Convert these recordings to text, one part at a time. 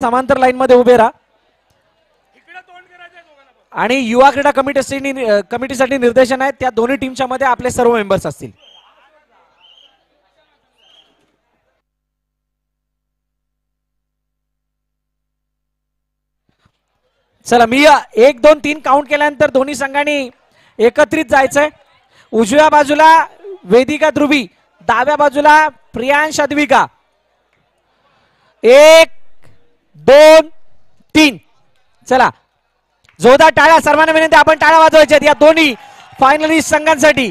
समांतर लाईन मध्ये उभे राहा आणि युवा क्रीडा कमिटीसाठी निर्देशन आहेत. त्या दोन्ही टीमच्या मध्ये आपले सर्व मेंबर्स असतील. चला मी 1 2 3 काउंट केल्यानंतर दोन्ही संघांनी एकत्रित जायचंय. उजव्या बाजूला वेदिका ध्रुवी, डाव्या बाजूला प्रियांश अद्विका. 1 2 3 चला जोरदार टाळ्या. सर्वांना विनंती आपण टाळ्या वाजवायच्यात या दोन्ही फायनलिस्ट संघांसाठी.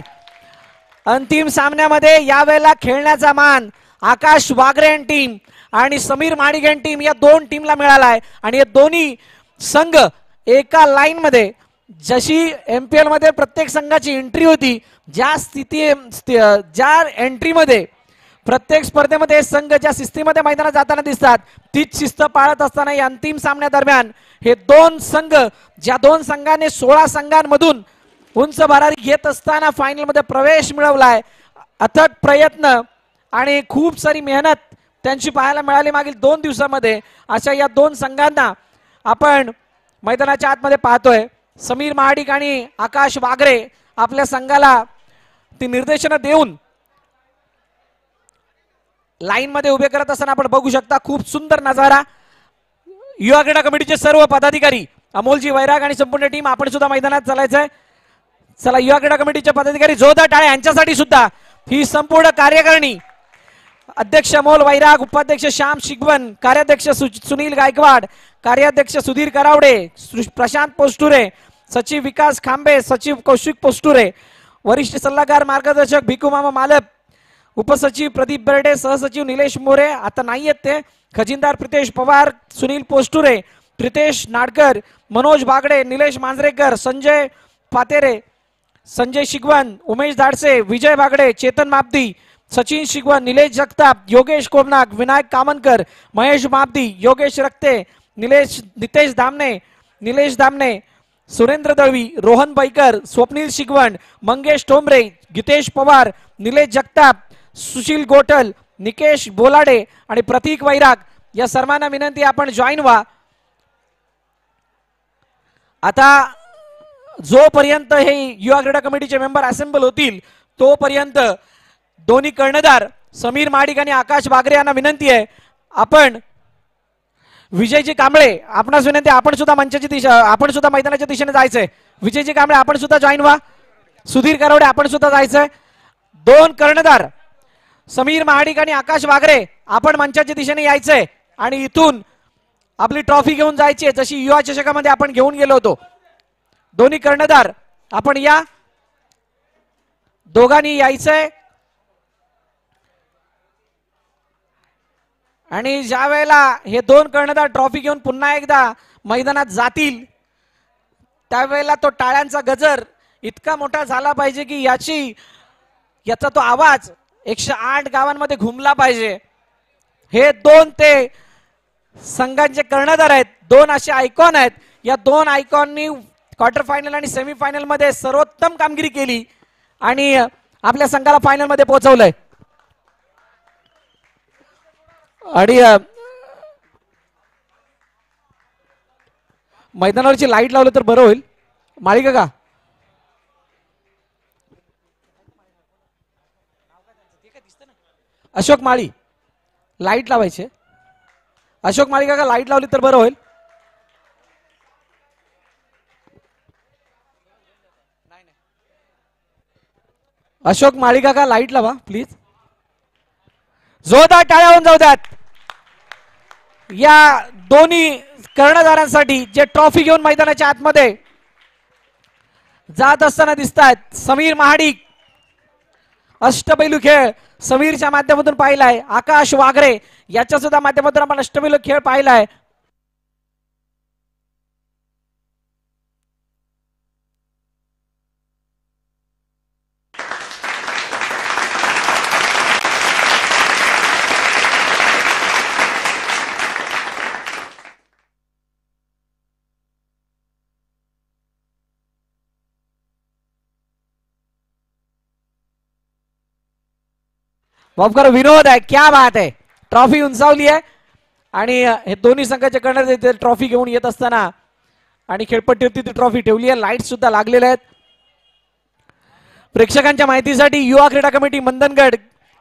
अंतिम सामन्यामध्ये यावेळेला खेळण्याचा मान आकाश वागरे टीम आणि समीर महाडिक टीम या दोन टीमला मिळाला आहे. आणि हे दोन्ही संघ एका लाईन मध्ये, जशी MPL मध्ये प्रत्येक संघाची एंट्री होती, ज्या एंट्रीमध्ये प्रत्येक स्पर्धेमध्ये संघ ज्या शिस्तीमध्ये मैदानात जाताना दिसतात, तीच शिस्त पाळत असताना या अंतिम सामन्यादरम्यान हे दोन संघ, ज्या दोन संघाने 16 संघांमधून उंच भरारी घेत असताना फायनल मध्ये प्रवेश मिळवलाय. अथक प्रयत्न आणि खूप सारी मेहनत त्यांची पाहायला मिळाली मागील 2 दिवसांमध्ये. अशा या दोन संघांना आपण मैदानाच्या आतमध्ये पाहतोय. समीर महाडिक आणि आकाश वागरे आपल्या संघाला ती निर्देशनं देऊन लाईन मध्ये उभे करत असताना आपण बघू शकता. खूप सुंदर नजारा. युवा क्रीडा कमिटीचे सर्व पदाधिकारी, अमोलजी वैराग आणि संपूर्ण टीम, आपण सुद्धा मैदानात चालायचंय. चला युवा क्रीडा कमिटीचे पदाधिकारी जोरदार टाळ्या यांच्यासाठी सुद्धा. ही संपूर्ण कार्यकारिणी, अध्यक्ष अमोल वैराग, उपाध्यक्ष श्याम शिगवन, कार्याध्यक्ष सुनील गायकवाड, कार्याध्यक्ष सुधीर करावडे, प्रशांत पोस्टुरे, सचिव विकास खांबे, सचिव कौशिक पोस्टुरे, वरिष्ठ सल्लागार मार्गदर्शक भिकू मामा मालप, उपसचिव प्रदीप बर्डे, सहसचिव निलेश मोरे आता नाहीयेत ते, खजिनदार प्रितेश पवार, सुनील पोस्टुरे, प्रितेश नाडकर, मनोज बागडे, निलेश मांजरेकर, संजय पातेरे, संजय शिगवन, उमेश धाडसे, विजय बागडे, चेतन मापदी, सचिन शिगवन, निलेश जगताप, योगेश कोमनाक, विनायक कामनकर, महेश मापदी, योगेश रक्ते, नितेश धामणे, निलेश धामणे, सुरेंद्र दळवी, रोहन बैकर, स्वप्नील शिगवण, मंगेश ठोंबरे, गीतेश पवार, निलेश जगताप, सुशील गोटल, निकेश बोलाडे आणि प्रतीक वैराग या सर्वांना विनंती आपण जॉईन व्हा. आता जोपर्यंत हे युवा क्रीडा कमिटीचे मेंबर असेंबल होतील तोपर्यंत दोन्ही कर्णधार समीर महाडिक आणि आकाश वागरे यांना विनंती आहे, आपण विजयजी कांबळे आपणास विनंती, आपण सुद्धा मंचाची दिशा, आपण सुद्धा मैदानाच्या दिशेने जायचंय. विजयजी कांबळे आपण सुद्धा जॉईन व्हा. सुधीर करावडे आपण सुद्धा जायचंय. दोन कर्णधार समीर महाडिक आणि आकाश वागरे आपण मंचाच्या दिशेने यायचंय आणि इथून आपली ट्रॉफी घेऊन जायची आहे, जशी युवा चषकामध्ये आपण घेऊन गेलो होतो. दोन्ही कर्णधार आपण या, दोघांनी यायचंय. आणि ज्या वेळेला हे दोन कर्णधार ट्रॉफी घेऊन पुन्हा एकदा मैदानात जातील त्यावेळेला तो टाळ्यांचा गजर इतका मोठा झाला पाहिजे की याचा तो आवाज 108 गावांमध्ये घुमला पाहिजे. हे दोन ते संघांचे कर्णधार आहेत, दोन असे आयकॉन आहेत. या दोन आयकॉननी क्वार्टर फायनल आणि सेमी फायनल मध्ये सर्वोत्तम कामगिरी केली आणि आपल्या संघाला फायनल मध्ये पोहोचवलंय. आणि मैदानावरची लाईट लावलं तर बरं होईल. माळी का अशोक माळी लाईट लावायचे. अशोक माळी का लाईट लावली तर बरं होईल. अशोक माळी का लाईट लावा प्लीज. जोरदार टाळ्या होऊन जाऊ द्यात या दोन्ही कर्णधारांसाठी जे ट्रॉफी घेऊन मैदानाच्या आतमध्ये जात असताना दिसतात. समीर महाडिक अष्टपैलू खेळ समीरच्या माध्यमातून पाहिलाय. आकाश वागरे याच्या सुद्धा माध्यमातून आपण अष्टपैलू खेळ पाहिलाय. वाफ करो, विनोद आहे, क्या बात आहे. ट्रॉफी उंचावली आहे आणि हे दोन्ही संघाचे कर्णधार ट्रॉफी घेऊन येत असताना आणि खेळपट्टीवरती ती ट्रॉफी ठेवली आहे. लाईट सुद्धा लागलेल्या आहेत. प्रेक्षकांच्या माहितीसाठी युवा क्रीडा कमिटी मंदनगड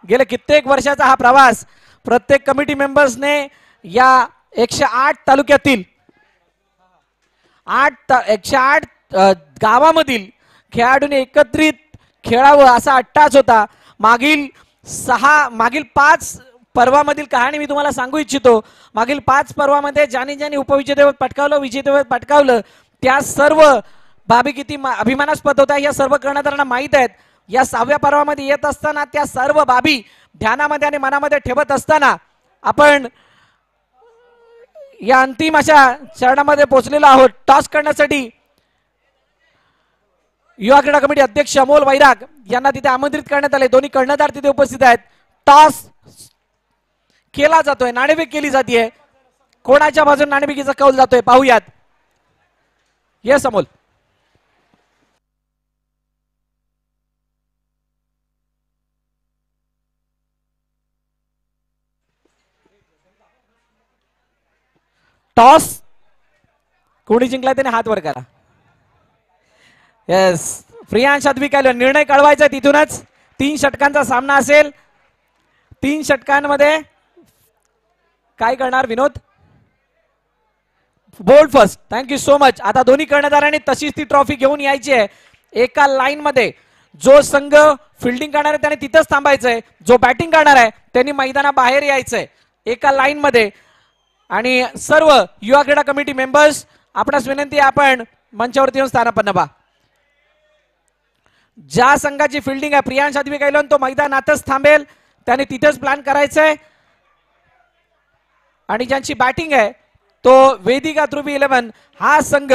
गेले कित्येक वर्षाचा हा प्रवास प्रत्येक कमिटी मेंबर्सने या 108 तालुक्यातील 108 गावामधील खेळाडूंनी एकत्रित खेळावं असा अट्टाच होता. मागील 5 पर्वामधील कहाणी मी तुम्हाला सांगू इच्छितो. मागील 5 पर्वामध्ये ज्यांनी उपविजेतेपद पटकावलं, विजेतेपद पटकावलं, त्या सर्व बाबी किती अभिमानास्पद होत्या या सर्व कर्णधारांना माहीत आहेत. या 6व्या पर्वामध्ये येत असताना त्या सर्व बाबी ध्यानामध्ये आणि मनामध्ये ठेवत असताना आपण या अंतिम अशा चरणामध्ये पोहोचलेलो आहोत. टॉस करण्यासाठी युवा क्रीडा कमिटी अध्यक्ष अमोल वैराग यांना तिथे आमंत्रित करण्यात आले. दोन्ही कर्णधार तिथे उपस्थित आहेत. टॉस केला जातोय, नाणेफेक केली जाते. कोणाच्या बाजूने नाणेफेकीचा कौल जातोय पाहूयात. येस अमोल. टॉस कोणी जिंकलाय त्याने हात वर करा. येस, प्रियांश अद्विकायला निर्णय कळवायचा तिथूनच. 3 षटकांचा सामना असेल. 3 षटकांमध्ये काय करणार Vinod? Bowled first. Thank you so much. आता दोन्ही कर्णधारांनी तशीच ती ट्रॉफी घेऊन यायची आहे. एका लाईन मध्ये जो संघ फिल्डिंग करणार आहे त्याने तिथंच थांबायचंय. जो बॅटिंग करणार आहे त्यांनी मैदानाबाहेर यायचंय एका लाईन मध्ये. आणि सर्व युवा क्रीडा कमिटी मेंबर्स आपणास विनंती आहे आपण मंचावरती येऊन स्थानापन्न व्हा. ज्या संघाची फिल्डिंग आहे प्रियांश अद्विकायलन तो मैदानातच थांबेल. त्याने तिथेच प्लॅन करायचंय. आणि ज्यांची बॅटिंग आहे तो वेदिका ध्रुवी 11 हा संघ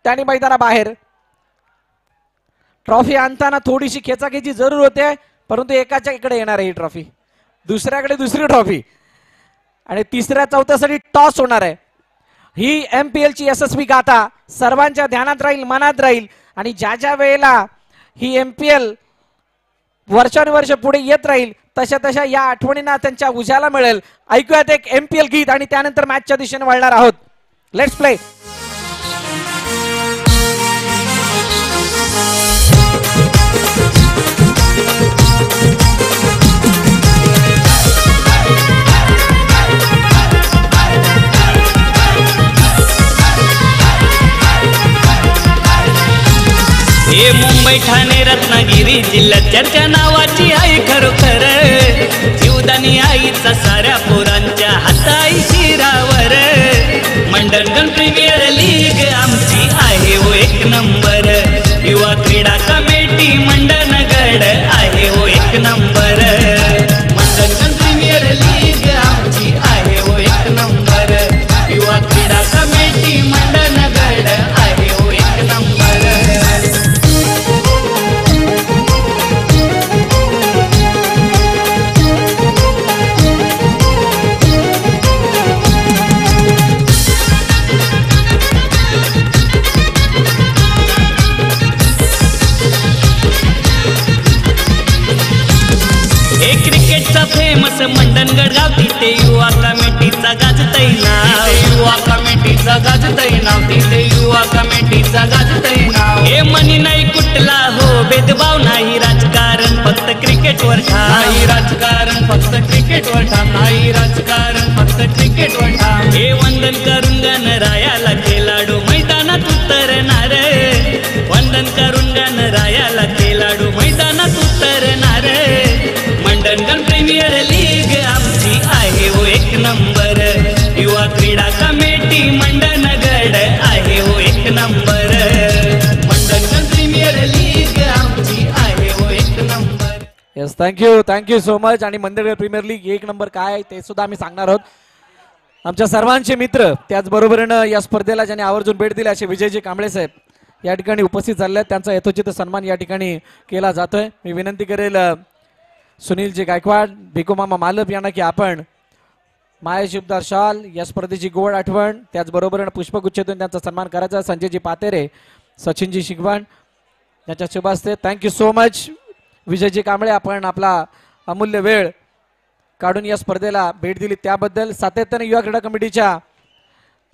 त्यांनी मैदानाबाहेर. ट्रॉफी आणताना थोडीशी खेचाखेची जरूर होते परंतु एकाच्या इकडे येणार आहे ही ट्रॉफी, दुसऱ्याकडे दुसरी ट्रॉफी आणि तिसऱ्या चौथ्यासाठी टॉस होणार आहे. ही MPL ची यशस्वी गाथा सर्वांच्या ध्यानात राहील, मनात राहील. आणि ज्या ज्या वेळेला ही MPL वर्षानुवर्ष पुढे येत राहील तशा तशा या आठवणींना त्यांच्या उजाला मिळेल. ऐकूयात एक MPL गीत आणि त्यानंतर मॅचच्या दिशेने वळणार आहोत. Let's play. हे मुंबई ठाणे रत्नागिरी जिल्ह्यात चर्चा नावाची आई खरोखर. जीवदानी आईचा साऱ्या पोरांच्या हाताई शिरावर. मंडणगड प्रीमियर लीग आमची आहे हो एक नंबर. युवा क्रीडा कमिटी मंडणगड आहे हो एक नंबर. मंडणगड प्रीमियर लीग आमची आहे हो एक नंबर. युवा क्रीडा कमिटी मंडणगड आहे हो एक नंबर. फेमस मंडणगड गाव तिथे युवा कमिटीचा गाजतय नाव. युवा कमिटीचा गाजतय नाव. तिथे युवा कमिटीचा गाजतय नाव. हे मनी नाही कुठला हो भेदभाव नाही. राजकारण फक्त क्रिकेटवर ठाम. नाही राजकारण फक्त क्रिकेटवर ठाम. नाही राजकारण फक्त क्रिकेटवर ठाम. हे वंदन करून गणरायाला खेळाडू मैदानात उतरणार. वंदन करून गणरायाला खेळाडू मैदानात उतरणार. मंडणगड प्रीमियर लीग आमची आहे हो एक नंबर. युवा क्रीडा कमिटी मंडणगड आहे हो एक नंबर. मंडणगड प्रीमियर लीग आमची आहे हो एक number. Yes, thank you so much. आणि मंडणगड प्रीमियर लीग एक नंबर काय आहे ते सुद्धा आम्ही सांगणार आहोत. आमच्या सर्वांचे मित्र त्याचबरोबरीनं या स्पर्धेला ज्यांनी आवर्जून भेट दिली असे विजयजी कांबळे साहेब या ठिकाणी उपस्थित झाले आहेत. त्यांचा यथोचित सन्मान या ठिकाणी केला जातोय. मी विनंती करेल सुनीलजी गायकवाड, भिकू मामा मालप यांना की आपण माया शिवदार शॉल या स्पर्धेची गोड आठवण त्याचबरोबर पुष्पगुच्छेतून त्यांचा सन्मान करायचा. संजयजी पातेरे, सचिनजी शिगवण यांच्या शुभ हस्ते. Thank you so much Vijayji Kamble. आपण आपला अमूल्य वेळ काढून या स्पर्धेला भेट दिली त्याबद्दल सातत्याने युवा क्रीडा कमिटीच्या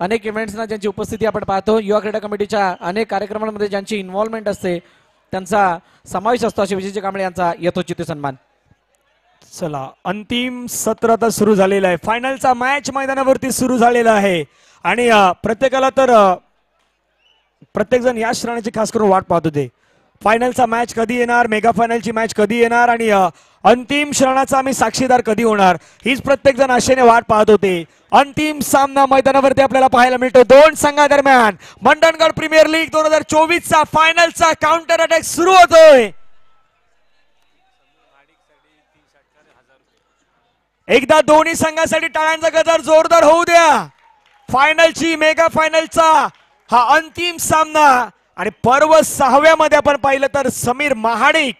अनेक इव्हेंट्सना ज्यांची उपस्थिती आपण पाहतो, युवा क्रीडा कमिटीच्या अनेक कार्यक्रमांमध्ये ज्यांची इन्व्हॉल्वमेंट असते त्यांचा समावेश असतो असे विजय कांबळे यांचा यथोचित सन्मान. चला अंतिम सत्र आता सुरू झालेलं आहे. फायनलचा मॅच मैदानावरती सुरू झालेला आहे आणि प्रत्येकाला तर प्रत्येक जण या क्षणाची खास करून वाट पाहत होते. फायनलचा मॅच कधी येणार, मेगा फायनलची मॅच कधी येणार आणि अंतिम क्षणाचा आम्ही साक्षीदार कधी होणार हीच प्रत्येक जण आशेने वाट पाहत होते. अंतिम सामना मैदानावरती आपल्याला पाहायला मिळतो. दोन संघादरम्यान मंडणगड प्रीमियर लीग 2024 चा फायनलचा काउंटर अटॅक सुरू होतोय. एकदा दोन्ही संघासाठी टाळ्यांचा गजर जोरदार होऊ द्या. फायनलची मेगा फायनलचा हा अंतिम सामना आणि पर्व 6व्या मध्ये आपण पाहिलं तर समीर महाडिक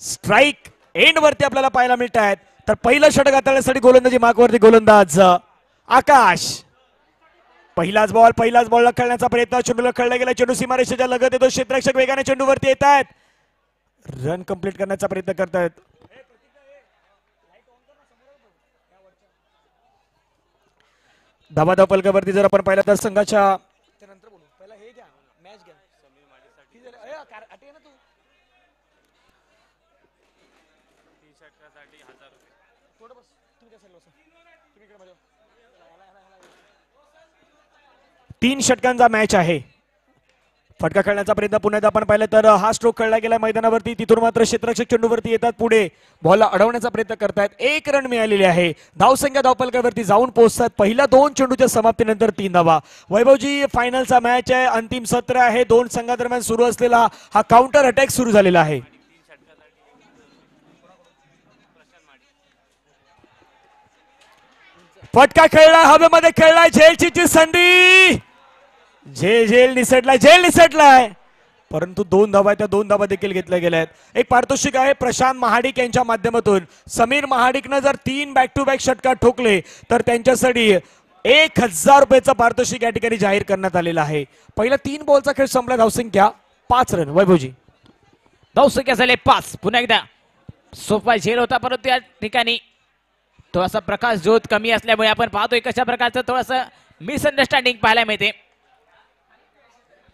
स्ट्राईक एंड वरती आपल्याला पाहायला मिळत आहेत. तर पहिलं षटक हाताळण्यासाठी गोलंदाजी मार्कवरती गोलंदाज आकाश. पहिलाच बॉलला खेळण्याचा प्रयत्न, चेंडूला खेळला गेला, चेंडू सीमारेषेच्या लगत येतो, क्षेत्ररक्षक वेगाने चेंडूवरती येत आहेत, रन कंप्लीट करण्याचा प्रयत्न करतायत. धाबाधाव पलकावरती जर आपण पाहिलं तर संघाच्या तीन षटकांचा मॅच आहे. फटका खेळण्याचा प्रयत्न पुन्हा एकदा आपण पाहिलं तर हा स्ट्रोक खेळला गेला मैदानावरती. तिथून मात्र क्षेत्ररक्षक चेंडूवरती येतात, पुढे बॉलला अडवण्याचा प्रयत्न करतायत. एक रन मिळालेले आहे. धावसंख्या धावपलकावरती जाऊन पोहोचतात. पहिल्या दोन चेंडूच्या समाप्तीनंतर 3 धावा. वैभवजी फायनलचा मॅच आहे, अंतिम सत्र आहे. दोन संघादरम्यान सुरू असलेला हा काउंटर अटॅक सुरू झालेला आहे. फटका खेळला, हवेमध्ये खेळलाय, झेलची संधी, झेल निसटलाय परंतु 2 धावा, त्या 2 धावा देखील घेतल्या गेल्या आहेत. एक पारितोषिक आहे प्रशांत महाडिक यांच्या माध्यमातून. समीर महाडिकनं जर 3 बॅक टू बॅक षटकार ठोकले तर त्यांच्यासाठी 1000 रुपयाचं पारितोषिक या ठिकाणी जाहीर करण्यात आलेलं आहे. पहिला 3 बॉलचा खेळ संपला, धावसंख्या 5 रन. वैभवजी धावसंख्या झाले 5. पुन्हा एकदा सोपा झेल होता परंतु या ठिकाणी थोडासा प्रकाश ज्योत कमी असल्यामुळे आपण पाहतोय कशा प्रकारचं थोडंसं मिसअंडरस्टँडिंग पाहायला मिळते.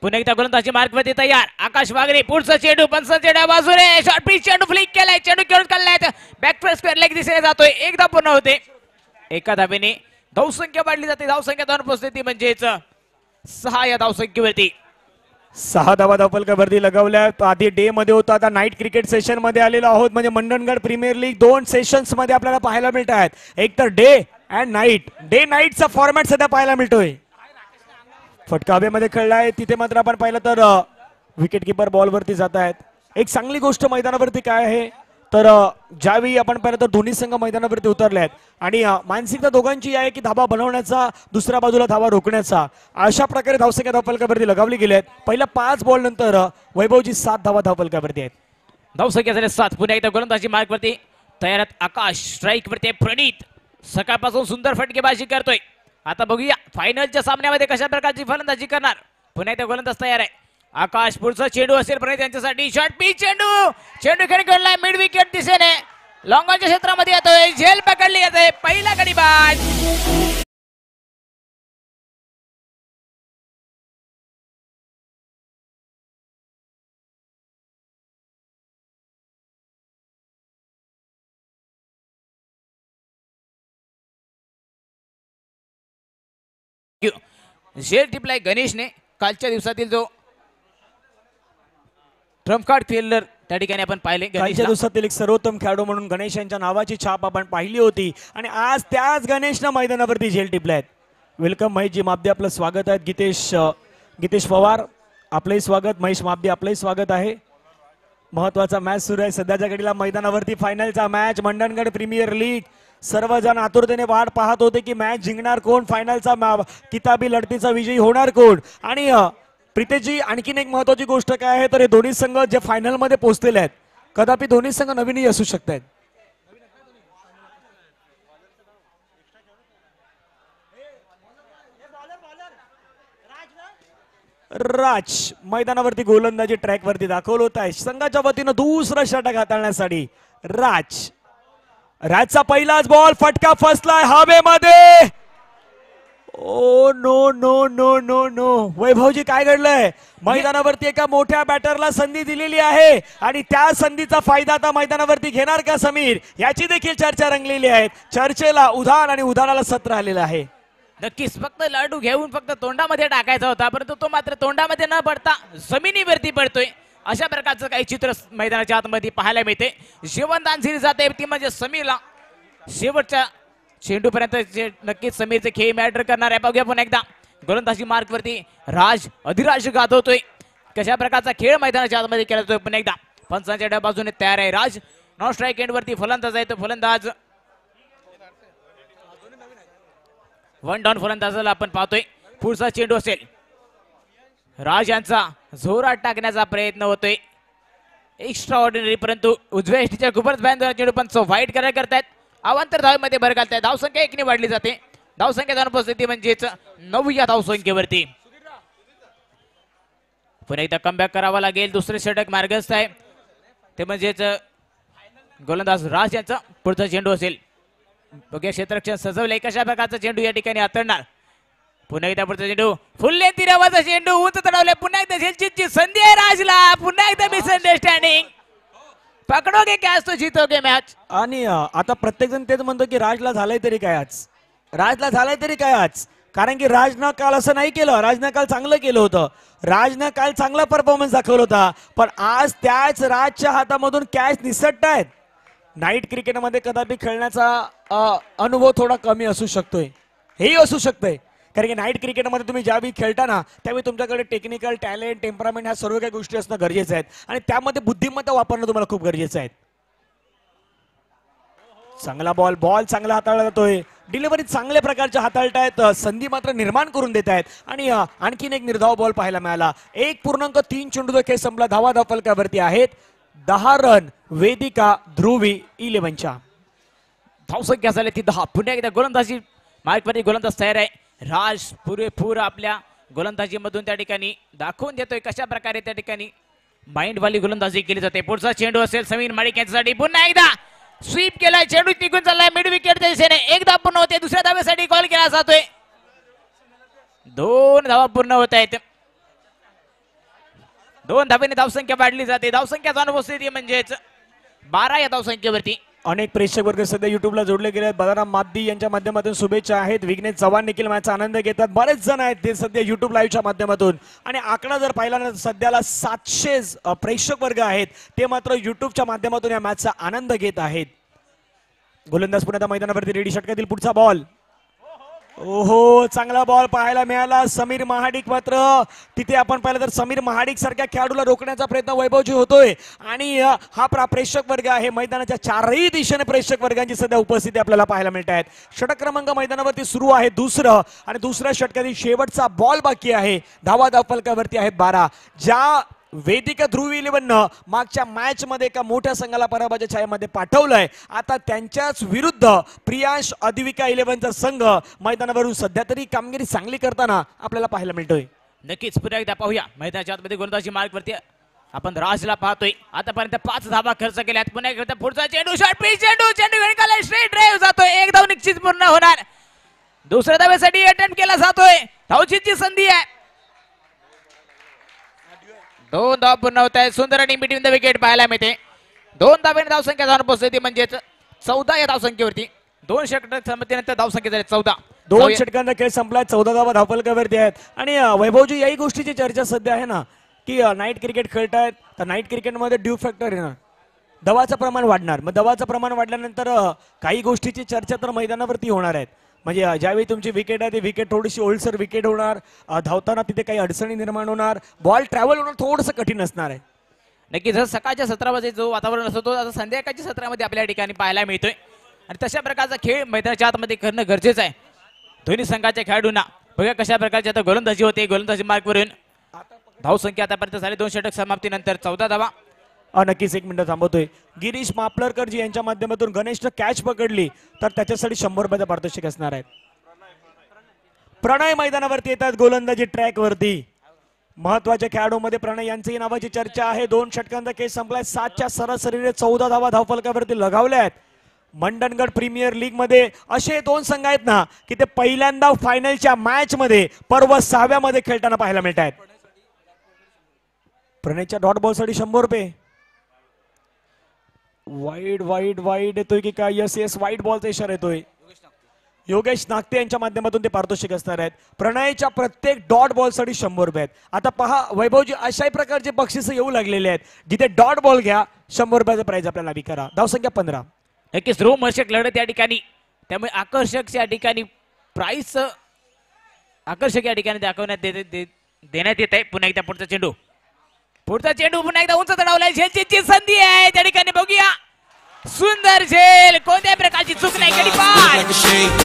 पुन्हा एकदा गोलंदाजी मार्कवरती तयार. आकाश वागरे, पुढचा चेंडू, पंच चेंडू बाजूने, शॉर्ट पिच चेंडू फ्लिक केलाय, चेंडू खेळून काढलाय, बॅक प्रेस स्क्वेअर लेग दिशेने जातोय. एकदा पूर्ण होते. एका धावेने धावसंख्या वाढली जाते. धावसंख्या 2 पोहोचते म्हणजेच 6 या धावसंख्येवरती. 6 धावा धावपलकावरती लगवल्या. आधी डे मध्ये होता, आता नाईट क्रिकेट सेशन मध्ये आलेलो आहोत. म्हणजे मंडणगड प्रीमियर लीग 2 सेशन्स मध्ये आपल्याला पाहायला मिळत आहेत. एक तर डे अँड नाईट. डे नाईटचा फॉर्मॅट सध्या पाहायला मिळतोय. फटका हवेमध्ये खेळलाय, तिथे मात्र आपण पाहिलं तर विकेट किपर बॉलवरती जात आहेत. एक चांगली गोष्ट मैदानावरती काय आहे तर ज्यावेळी आपण पाहिलं तर दोन्ही संघ मैदानावरती उतरले आहेत आणि मानसिकता दोघांची आहे की धाबा बनवण्याचा, दुसऱ्या बाजूला धावा रोखण्याचा. अशा प्रकारे धावसंख्या धावपलकावरती लगावली गेली आहेत. पहिल्या 5 बॉल नंतर वैभवजी 7 धावा धावपलकावरती आहेत. धावसंख्या झाले 7. पुन्हा एकदा गोलंदाजी मार्कवरती तयारात आकाश. स्ट्राईक वरती प्रणित सकाळपासून सुंदर फटकेबाजी करतोय. आता बघूया फायनलच्या सामन्यामध्ये कशा प्रकारची फलंदाजी करणार. पुन्हा एकदा गोलंदाज तयार आहे. आकाश, पुढचा चेंडू असेल प्रणित यांच्यासाठी. शॉर्ट पिच चेंडू खेळलाय मिड विकेट दिशेने, लॉंगॉनच्या क्षेत्रामध्ये येतोय, झेल पकडली जाते. पहिला गडीबाज. झेल टिपलाय गणेशने. कालच्या दिवसातील जो ट्रम्प कार्ड फिल्डर त्या ठिकाणी आपण पाहिले. कालच्या दिवसातील एक सर्वोत्तम खेळाडू म्हणून गणेश यांच्या नावाची छाप आपण पाहिली होती आणि आज त्याच गणेशनं मैदानावरती झेल टिपल्यात. वेलकम महेशजी माबदे, आपलं स्वागत आहे. गीतेश पवार आपलंही स्वागत. महेश माबदे आपलंही स्वागत आहे. महत्वाचा मॅच सुरू आहे सध्याच्या घडीला मैदानावरती. फायनलचा मॅच मंडणगड प्रीमियर लीग. सर्वजण आतुरतेने वाट पाहत होते की मॅच जिंकणार कोण, फायनलचा किताबी लढतीचा विजयी होणार कोण. आणि प्रीतेशजी आणखीन एक महत्वाची गोष्ट काय आहे तर हे दोन्ही संघ जे फायनल मध्ये पोहोचलेले आहेत, कदापि दोन्ही संघ नवीनही असू शकतात. राज मैदानावरती गोलंदाजी ट्रॅक वरती दाखवलं होत आहे. संघाच्या वतीनं दुसरं षटक हाताळण्यासाठी राज. राजचा पहिलाच बॉल फटका फसलाय हवेमध्ये. Oh no no no no no. Vaibhavji काय घडलंय? मैदानावरती एका मोठ्या बॅटरला संधी दिलेली आहे आणि त्या संधीचा फायदा आता मैदानावरती घेणार का समीर, याची देखील चर्चा रंगलेली आहे. चर्चेला उधाण आणि उधाणाला सत्र आलेलं आहे. नक्कीच फक्त लाडू घेऊन फक्त तोंडामध्ये टाकायचा होता, परंतु तो मात्र तोंडामध्ये न पडता जमिनीवरती पडतोय. अशा प्रकारचं काही चित्र मैदानाच्या आतमध्ये पाहायला मिळते. जीवनदान दिली जाते ती म्हणजे समीरला. शेवटच्या चेंडू पर्यंत नक्कीच समीरचे खेळ मॅटर करणार आहे. बघूया पुन्हा एकदा गोलंदाजी मार्क वरती राज अधिराज गाजवतोय. कशा प्रकारचा खेळ मैदानाच्या आतमध्ये केला जातोय. पुन्हा एकदा पंचांच्या बाजूने तयार आहे राज. नॉन स्ट्राईक एंड वरती फलंदाज आहे तो फलंदाज वन डाऊन फलंदाजाला आपण पाहतोय. पुढचा चेंडू असेल राज यांचा जोरात टाकण्याचा प्रयत्न होतोय. एक्स्ट्रा ऑर्डिनरी परंतु उजव्या एसटीच्या खूपच बॅन चेंडू पण वाईट करायला करतायत. अवांतर धावेमध्ये भर घालतायत. धावसंख्या 1 ने वाढली जाते. धावसंख्या अनुपस्थिती म्हणजेच 9 या धावसंख्येवरती. पुन्हा एकदा कमबॅक करावा लागेल. दुसरे षटक मार्गस्थ आहे ते म्हणजेच गोलंदाज राज यांचा पुढचा चेंडू असेल. बघूया क्षेत्ररक्षण सजवलंय कशा प्रकारचा चेंडू या ठिकाणी हाताळणार. पुन्हा एकदा पुढचा चेंडू फुल्ले तिरावाचा चेंडू उंच चढवलाय. पुन्हा एकदा झेलचीची संधी आहे राजला. पुन्हा एकदा मिसअंडरस्टँडिंग. पकडोगे कॅच तो जीतोगे मॅच. आणि आता प्रत्येक जण तेच म्हणतो की राजला झालंय तरी काय आज, राजला झालंय तरी काय आज. कारण की राजनं काल असं नाही केलं. राजनं काल चांगलं केलं होतं. राजनं काल चांगला परफॉर्मन्स दाखवला होता. पण आज त्याच राजच्या हातामधून कॅच निसटतायत. नाईट क्रिकेटमध्ये कदापि खेळण्याचा अनुभव थोडा कमी असू शकतोय. हेही असू शकतंय. कारण की नाईट क्रिकेटमध्ये तुम्ही ज्यावेळी खेळता ना त्यावेळी तुमच्याकडे टेक्निकल टॅलेंट टेम्परामेंट ह्या सर्व काही गोष्टी असणं गरजेचं आहे आणि त्यामध्ये बुद्धिमत्ता वापरणं तुम्हाला खूप गरजेचं आहे. चांगला बॉल चांगला हाताळला जातोय. डिलिव्हरी चांगल्या प्रकारच्या हाताळतायत. संधी मात्र निर्माण करून देत आहेत आणि आणखीन एक निर्धाव बॉल पाहायला मिळाला. 1.3 चेंडू खेळ संपला. धावा फलकावरती आहेत 10 रन. वेदिका ध्रुवी 11च्या. धावसंख्या झाली ती 10. पुन्हा एकदा गोलंदाजी मार्कवरती गोलंदाज तयार आहे. राज पुरेपूर आपल्या गोलंदाजीमधून त्या ठिकाणी दाखवून देतोय कशा प्रकारे त्या ठिकाणी माइंडवाली गोलंदाजी केली जाते. पुढचा चेंडू असेल समीर माडिक यांच्यासाठी. पुन्हा एकदा स्वीप केलाय. चेंडू निघून चाललाय मिड विकेटच्या दिशेने. एक धाव पूर्ण होते. दुसऱ्या धावेसाठी कॉल केला जातोय. 2 धावा पूर्ण होत आहेत. 2 धावेने धावसंख्या वाढली जाते. धावसंख्या अनुपस्थिती म्हणजेच 12 या धावसंख्येवरती. अनेक प्रेक्षक वर्ग सध्या युट्यूबला जोडले गेले आहेत. बलराम माद्दी यांच्या माध्यमातून शुभेच्छा आहेत. विघ्नेश चव्हाण देखील मॅचचा आनंद घेतात. बरेच जण आहेत ते सध्या युट्यूब लाईव्हच्या माध्यमातून. आणि आकडा जर पाहिला ना सध्याला 700 प्रेक्षक वर्ग आहेत ते मात्र युट्यूबच्या माध्यमातून या मॅचचा आनंद घेत आहेत. गोलंदाज पुन्हा मैदानावरती रेडी. षटकातील पुढचा बॉल. ओहो चांगला बॉल पाहायला मिळाला. समीर महाडिक मात्र तिथे आपण पाहिलं तर समीर महाडिक सारख्या खेळाडूला रोखण्याचा प्रयत्न वैभवजी होतोय. आणि हा प्रेक्षक वर्ग आहे. मैदानाच्या चारही दिशेने प्रेक्षक वर्गांची सध्या उपस्थिती आपल्याला पाहायला मिळत आहेत. षटक क्रमांक मैदानावरती सुरू आहे दुसरं आणि दुसऱ्या षटकातील शेवटचा बॉल बाकी आहे. धावा फलकावरती आहेत 12. ज्या वेदिका ध्रुवी 11 मागच्या मॅच मध्ये एका मोठ्या संघाला पराभवाच्या छायेमध्ये पाठवलंय. आता त्यांच्याच विरुद्ध प्रियांश अधिविका 11चा संघ मैदानावरून सध्या तरी कामगिरी चांगली करताना आपल्याला पाहायला मिळतोय. नक्कीच पुन्हा एकदा पाहूया मैदानाच्या आतमध्ये गोलंदाजी मार्कवरती आपण राजला पाहतोय. आतापर्यंत 5 धावा खर्च केल्यात. पुन्हा एकदा पुढचा चेंडू शॉट पिच चेंडू गणकाला स्ट्रेट ड्राइव्ह जातोय. 1 धाव निश्चित पूर्ण होणार. दुसऱ्या धावेसाठी अटेम्प्ट केला जातोय. धावचीची संधी आहे. 2 धाव पूर्ण होत आहे. सुंदर आणि बिटवीन द विकेट पाहायला मिळते. 2 धावेने धावसंख्या अनुपस्थिती म्हणजेच 14 या धावसंख्येवरती. 2 षटक संमतीनंतर धावसंख्या झाली 14. 2 षटकांचा खेळ संपलाय. 14 धावा धावफलकावरती आहेत. आणि वैभवजी याही गोष्टीची चर्चा सध्या आहे ना की नाईट क्रिकेट खेळतायत तर नाईट क्रिकेटमध्ये ड्यू फॅक्टर येणार. दवाचं प्रमाण वाढणार. मग दवाचं प्रमाण वाढल्यानंतर काही गोष्टीची चर्चा तर मैदानावरती होणार आहेत. म्हणजे ज्यावेळी तुमची विकेट आहे ती विकेट थोडीशी ओलसर विकेट होणार. धावताना तिथे काही अडचणी निर्माण होणार. बॉल ट्रॅव्हल होणं थोडंसं कठीण असणार आहे. नक्कीच सकाळच्या सत्रामध्ये जो वातावरण असतो तो आता संध्याकाळच्या सत्रामध्ये आपल्या ठिकाणी पाहायला मिळतोय. आणि तशा प्रकारचा खेळ मैदानाच्या आतमध्ये करणं गरजेचं आहे दोन्ही संघाच्या खेळाडूंना. बघा कशा प्रकारची आता गोलंदाजी होते. गोलंदाजी मार्कवरून धावसंख्या आतापर्यंत झाली 2 षटक समाप्तीनंतर 14 धावा. नक्कीच 1 मिनिट थांबवतोय. गिरीश मापलरकर जी यांच्या माध्यमातून गणेशनं कॅच पकडली तर त्याच्यासाठी 100 रुपयाचा पारितोषिक असणार आहे. प्रणय मैदानावरती येतात गोलंदाजी ट्रॅक वरती. महत्वाच्या खेळाडूंमध्ये प्रणय यांचीही नावाची चर्चा आहे. 2 षटकांचा खेळ संपलाय. 7च्या सरासरीने 14 धावा धावफलकावरती लगावल्या आहेत. मंडणगड प्रीमियर लीग मध्ये असे दोन संघ आहेत ना की ते पहिल्यांदा फायनलच्या मॅच मध्ये पर्व 6व्या मध्ये खेळताना पाहायला मिळत आहेत. प्रणयच्या डॉट बॉल साठी 100 रुपये. वाईड वाईड वाईड येतोय की काय? यस यस, वाईड बॉलचा इशारा येतोय. योगेश नागते यांच्या माध्यमातून ते पारितोषिक असणार आहेत. प्रणयच्या प्रत्येक डॉट बॉल साठी 100 रुपये आहेत. आता पहा वैभवजी, अशाही प्रकारचे बक्षीस येऊ लागलेले आहेत. जिथे डॉट बॉल घ्या 100 रुपयाचा प्राइज आपल्याला करा. धावसंख्या 15. नक्कीच रोमहर्षक लढत या ठिकाणी, त्यामुळे आकर्षक या ठिकाणी प्राइस आकर्षक या ठिकाणी देण्यात येत आहे. पुन्हा एकदा पुढचा चेंडू पुन्हा एकदा उंच चढवलाय. झेलची संधी आहे त्या ठिकाणी, बघूया. सुंदर झेल, कोणत्याही प्रकारची चूक नाही. गडी पार.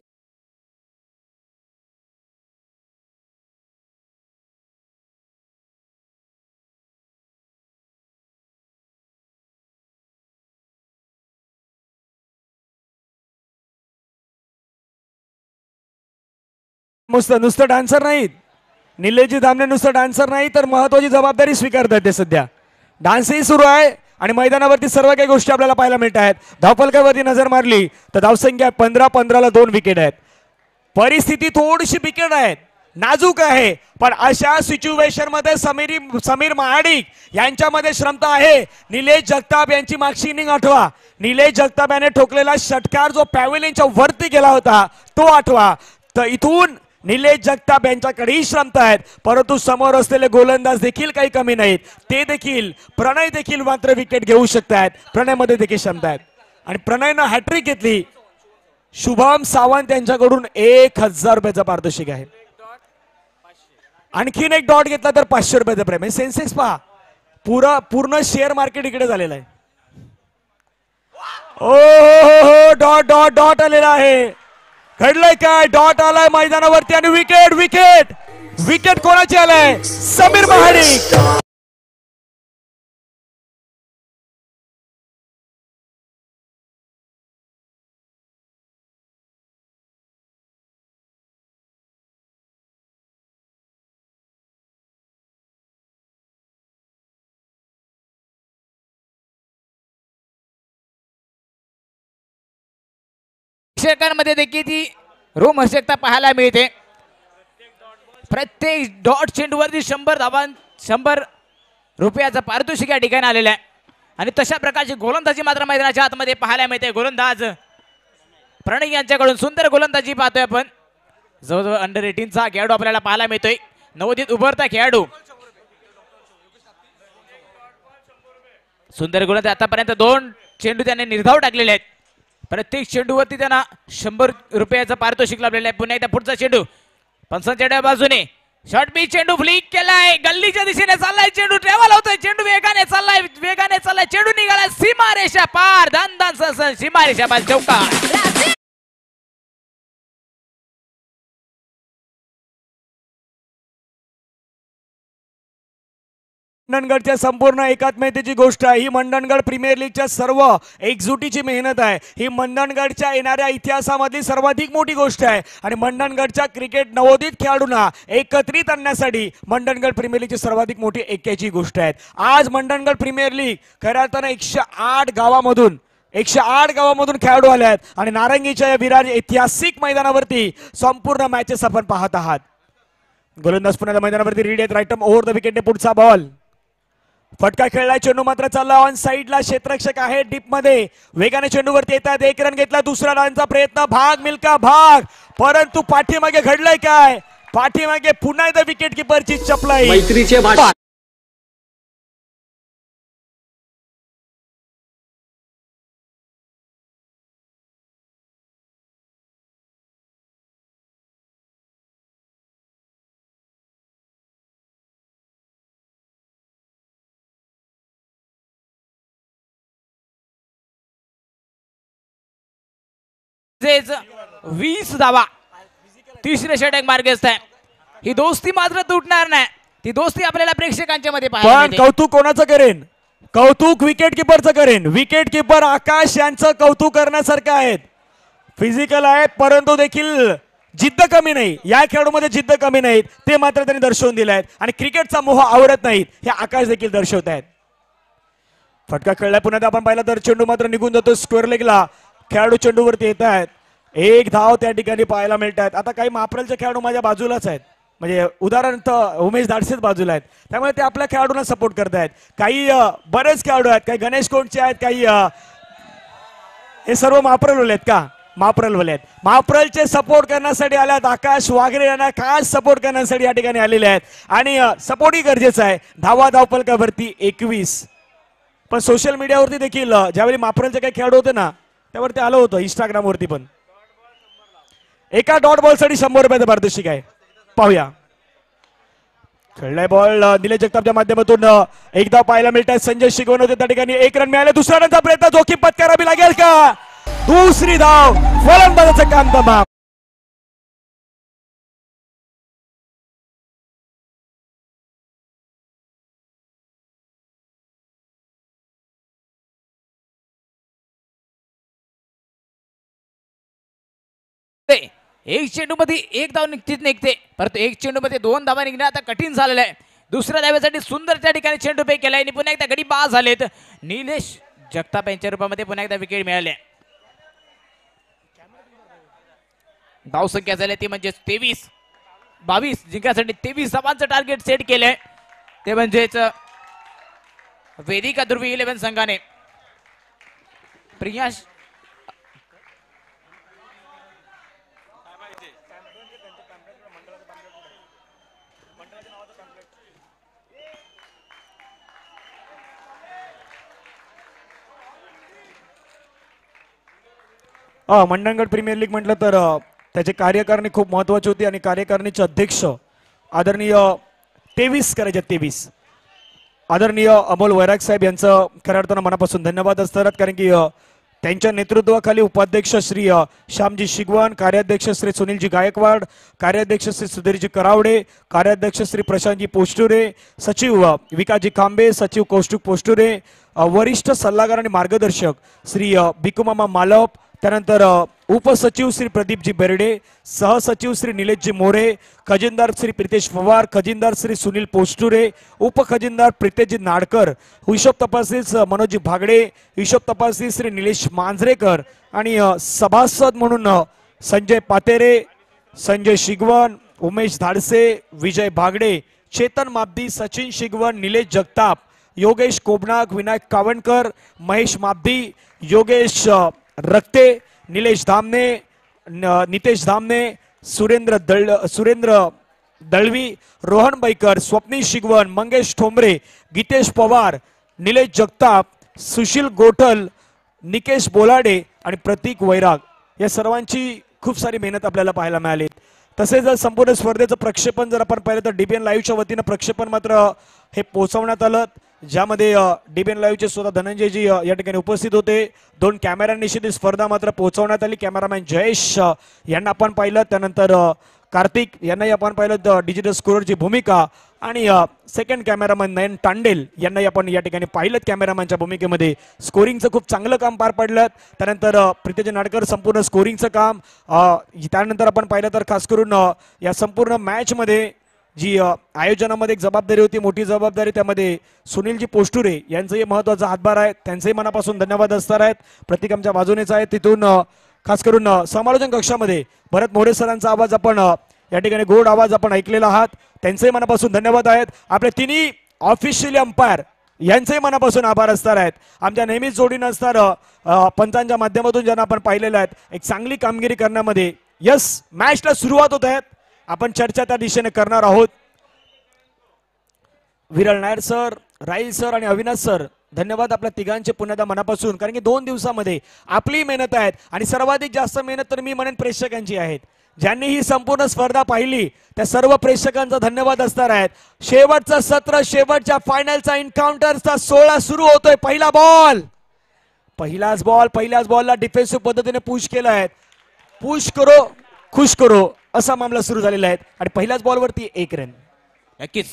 नुसतं डान्सर नाहीत निलेशजी दामने, नुसतं डान्सर नाही तर महत्वाची जबाबदारी स्वीकारतात ते. सध्या डान्सही सुरू आहे आणि मैदानावरती सर्व काही गोष्टी आपल्याला पाहायला मिळत आहेत. धावफलकावरती नजर मारली तर धावसंख्या 15-15ला 2 विकेट आहेत. परिस्थिती थोडीशी बिकट आहे, नाजूक आहे, पण अशा सिच्युएशन मध्ये समीर महाडिक यांच्यामध्ये क्षमता आहे. निलेश जगताप यांची मागची इनिंग आठवा. निलेश जगताप याने ठोकलेला षटकार जो पॅव्हेलियनच्या वरती गेला होता तो आठवा. तर इथून निलेश जगताप यांच्याकडेही क्षमता आहेत, परंतु समोर असलेले गोलंदाज देखील काही कमी नाहीत. ते देखील प्रणय देखील मात्र विकेट घेऊ शकतात. प्रणयमध्ये देखील क्षमता आहेत आणि प्रणयनं हॅट्रिक घेतली. शुभम सावंत यांच्याकडून 1000 रुपयाचा पारितोषिक आहे. आणखीन एक डॉट घेतला तर 500 रुपयाचं प्रेम. सेन्सेक्स पहा, पूर्ण शेअर मार्केट इकडे झालेलं आहे. ओ डॉट डॉट डॉट आलेला आहे. घडलंय काय? डॉट आलाय मैदानावरती आणि विकेट विकेट विकेट कोणाची आलाय? समीर महाडिक. प्रेक्षकांमध्ये देखील ती रोमहर्षकता पाहायला मिळते. प्रत्येक डॉट चेंडूवरती 100 रुपयाचं पारितोषिक या ठिकाणी आलेलं आहे आणि तशा प्रकारची गोलंदाजी मात्र मैदानाच्या आतमध्ये पाहायला मिळते. गोलंदाज प्रणय यांच्याकडून सुंदर गोलंदाजी पाहतोय आपण. जवळजवळ अंडर 18चा खेळाडू आपल्याला पाहायला मिळतोय. नवोदित उभरता खेळाडू, सुंदर गोलंदाज. आतापर्यंत 2 चेंडू त्याने निर्धाव टाकलेले आहेत. प्रत्येक चेंडूवरती त्यांना 100 रुपयाचं पारितोषिक लाभलेलं आहे. पुन्हा एकदा पुढचा चेंडू पंचांच्या बाजूने शॉर्ट पिच चेंडू फ्लिक केलाय. गल्लीच्या दिशेने चाललाय चेंडू, ट्रॅव्हल होतोय चेंडू, वेगाने चाललाय चेंडू, निघाला सीमारेषा पार. दान सीमारेषा पार चौकार. मंडणगडच्या संपूर्ण एकात्मतेची गोष्ट आहे ही. मंडणगड प्रीमियर लीगच्या सर्व एकजुटीची मेहनत आहे ही. मंडणगडच्या येणाऱ्या इतिहासामधली सर्वाधिक मोठी गोष्ट आहे आणि मंडणगडच्या क्रिकेट नवोदित खेळाडूंना एकत्रित आणण्यासाठी मंडणगड प्रीमियर लीगची सर्वाधिक मोठी ऐक्याची गोष्ट आहे. आज मंडणगड प्रीमियर लीग खऱ्या अर्थानं 108 गावामधून खेळाडू आले आहेत आणि नारंगीच्या या विराट ऐतिहासिक मैदानावरती संपूर्ण मॅचेस आपण पाहत आहात. गोलंदाज पुन्हा मैदानावरती रीड आहेत. राईट ओव्हर द विकेटने पुढचा बॉल. फटका खेळलाय, चेंडू मात्र चालला ऑन साइडला. क्षेत्ररक्षक आहे डीप मध्ये, वेगाने चेंडूवरती येतात. 1 रन घेतला. दुसरा रनचा प्रयत्न, भाग मिल्का भाग, परंतु पाठीमागे घडलंय काय? पाठीमागे पुन्हा एकदा विकेट किपरची चपलाई. मैत्रीचे भाषण. तेच 20 धावा, तिसरे षटक मार्गस्थ आहे. ही दोस्ती मात्र तुटणार नाही. ती दोस्ती आपल्याला प्रेक्षकांच्या मध्ये पाहायला पण मिळते. कौतुक कोणाचं करेन? कौतुक विकेट किपरचं करेन. विकेट किपर आकाश यांचं कौतुक करण्यासारखं आहे. फिजिकल आहे परंतु देखील जिद्द कमी नाही. या खेळाडूमध्ये जिद्द कमी नाहीत, ते मात्र त्यांनी दर्शवून दिले आहेत आणि क्रिकेटचा मोह आवरत नाहीत हे आकाश देखील दर्शवत आहेत. फटका खेळलाय पुन्हा आपण पाहिला तर चेंडू मात्र निघून जातो स्क्वेअर लेगला. खेळाडू चेंडूवरती येत आहेत. एक धाव त्या ठिकाणी पाहायला मिळत आहेत. आता काही मापरलचे खेळाडू माझ्या बाजूलाच आहेत, म्हणजे उदाहरणार्थ उमेश धाडसेच बाजूला आहेत, त्यामुळे ते आपल्या खेळाडूंना सपोर्ट करत आहेत. काही बरेच खेळाडू आहेत, काही गणेश कोंडचे आहेत, काही हे सर्व मापरलवाले आहेत का? मापरलवाले आहेत. मापरलचे सपोर्ट करण्यासाठी आल्यात. आकाश वागरे यांना खास सपोर्ट करण्यासाठी या ठिकाणी आलेले आहेत आणि सपोर्टही गरजेचं आहे. धावपलकावरती 21. पण सोशल मीडियावरती देखील ज्यावेळी मापरलचे काही खेळाडू होते ना त्यावरती आलं होतं, इंस्टाग्रामवरती पण. एका डॉट बॉलसाठी 100 रुपयाचं पारितोषिक आहे. पाहूया. खेळलाय बॉल निलेश जगतापच्या माध्यमातून एकदा पाहायला मिळत आहे. संजय शिगवण होते त्या ठिकाणी. 1 रन मिळाले. दुसऱ्या रनचा प्रयत्न, जोखीम पत्करावी लागेल का? दुसरी धाव, फलंदाजाचं काम तमाम. एक चेंडू मध्ये एक धाव निघते, परंतु एक चेंडू मध्ये 2 धावा निघणं आता कठीण झालेलं आहे. दुसऱ्या धावेसाठी सुंदर त्या ठिकाणी चेंडू पे केलाय आणि पुन्हा एकदा गडी बाद झालेत. निलेश जगताप यांच्या रूपामध्ये पुन्हा एकदा विकेट मिळाले. धाव संख्या झाली ती म्हणजे 22 जिंकण्यासाठी 23 धावांचं टार्गेट सेट केलंय. ते म्हणजेच वेदिका ध्रुवी 11 संघाने. प्रियांश मंडणगड प्रीमियर लीग म्हटलं तर त्याची कार्यकारिणी खूप महत्वाची होती आणि कार्यकारिणीचे अध्यक्ष आदरणीय 23 आदरणीय अमोल वैराग साहेब यांचं खऱ्या अर्थानं मनापासून धन्यवाद असतात. कारण की त्यांच्या नेतृत्वाखाली उपाध्यक्ष श्री श्यामजी शिगवान, कार्याध्यक्ष श्री सुनीलजी गायकवाड, कार्याध्यक्ष श्री सुधीरजी करावडे, कार्याध्यक्ष श्री प्रशांतजी पोस्टुरे, सचिव विकासजी खांबे, सचिव कौस्तुभ पोस्टुरे, वरिष्ठ सल्लागार आणि मार्गदर्शक श्री भिकुमामा मालप, त्यानंतर उपसचिव श्री प्रदीपजी बेर्डे, सहसचिव श्री निलेशजी मोरे, खजिनदार श्री प्रितेश पवार, खजिनदार श्री सुनील पोस्टुरे, उपखजिनदार प्रितेशजी नाडकर, हिशोब तपासणी मनोजी भागडे, हिशोब तपासणी श्री निलेश मांजरेकर आणि सभासद म्हणून संजय पातेरे, संजय शिगवन, उमेश धाडसे, विजय भागडे, चेतन माब्दी, सचिन शिगवन, निलेश जगताप, योगेश कोबनाक, विनायक कावणकर, महेश माब्दी, योगेश रक्ते, निलेश धामणे, नितेश धामणे, सुरेंद्र दळवी, रोहन बैकर, स्वप्नील शिगवन, मंगेश ठोंबरे, गीतेश पवार, निलेश जगताप, सुशील गोठल, निकेश बोलाडे आणि प्रतीक वैराग या सर्वांची खूप सारी मेहनत आपल्याला पाहायला मिळाली. तसेच जर संपूर्ण स्पर्धेचं प्रक्षेपण जर आपण पाहिलं तर डीबीएन लाईव्हच्या वतीनं प्रक्षेपण मात्र हे पोहोचवण्यात आलं, ज्यामध्ये डीबीएन लाईव्हचे स्वतः धनंजयजी या ठिकाणी उपस्थित होते. 2 कॅमेऱ्यांनिशी ती स्पर्धा मात्र पोहोचवण्यात आली. कॅमेरामॅन जयेश यांना आपण पाहिलं, त्यानंतर कार्तिक यांनाही आपण पाहिलं डिजिटल स्कोरची भूमिका, आणि सेकंड कॅमेरामॅन नयन तांडेल यांनाही आपण या ठिकाणी पाहिलं कॅमेरामॅनच्या भूमिकेमध्ये. स्कोरिंगचं खूप चांगलं काम पार पडलं. त्यानंतर प्रितेश नाडकर संपूर्ण स्कोरिंगचं काम. त्यानंतर आपण पाहिलं तर खास करून या संपूर्ण मॅचमध्ये जी आयोजनामध्ये एक जबाबदारी होती, मोठी जबाबदारी, त्यामध्ये सुनीलजी पोस्टुरे यांचाही महत्वाचा हातभार आहे. त्यांचेही मनापासून धन्यवाद असणार आहेत. प्रतीक आमच्या बाजूनेच आहे. तिथून खास करून समालोचन कक्षामध्ये भरत मोरे सरांचा आवाज आपण या ठिकाणी गोड आवाज आपण ऐकलेला आहात. त्यांचेही मनापासून धन्यवाद आहेत. आपले तिन्ही ऑफिशियली अंपायर यांचेही मनापासून आभार असणार आहेत. आमच्या नेहमीच जोडीनं असणार पंचांच्या माध्यमातून ज्यांना आपण पाहिलेलं आहेत एक चांगली कामगिरी करण्यामध्ये. यस, मॅचला सुरुवात होत आहेत. आपण चर्चा त्या दिशेने करणार आहोत. विरल नायर सर, राहील सर आणि अविनाश सर, धन्यवाद आपल्या तिघांचे पुन्हा मनापासून. कारण की 2 दिवसामध्ये आपली मेहनत आहे आणि सर्वाधिक जास्त मेहनत तर मी म्हणेन प्रेक्षकांची आहेत. ज्यांनी ही संपूर्ण स्पर्धा पाहिली त्या सर्व प्रेक्षकांचा धन्यवाद असणार आहेत. शेवटचं सत्र, शेवटच्या फायनलचा एन्काउंटरचा 16 सुरू होतोय. पहिल्याच बॉलला डिफेन्सिव्ह पद्धतीने पुश केलं आहे. पुश करो खुश करो असा मामला सुरू झालेला आहे आणि पहिल्याच बॉलवरती 1 रन. नक्कीच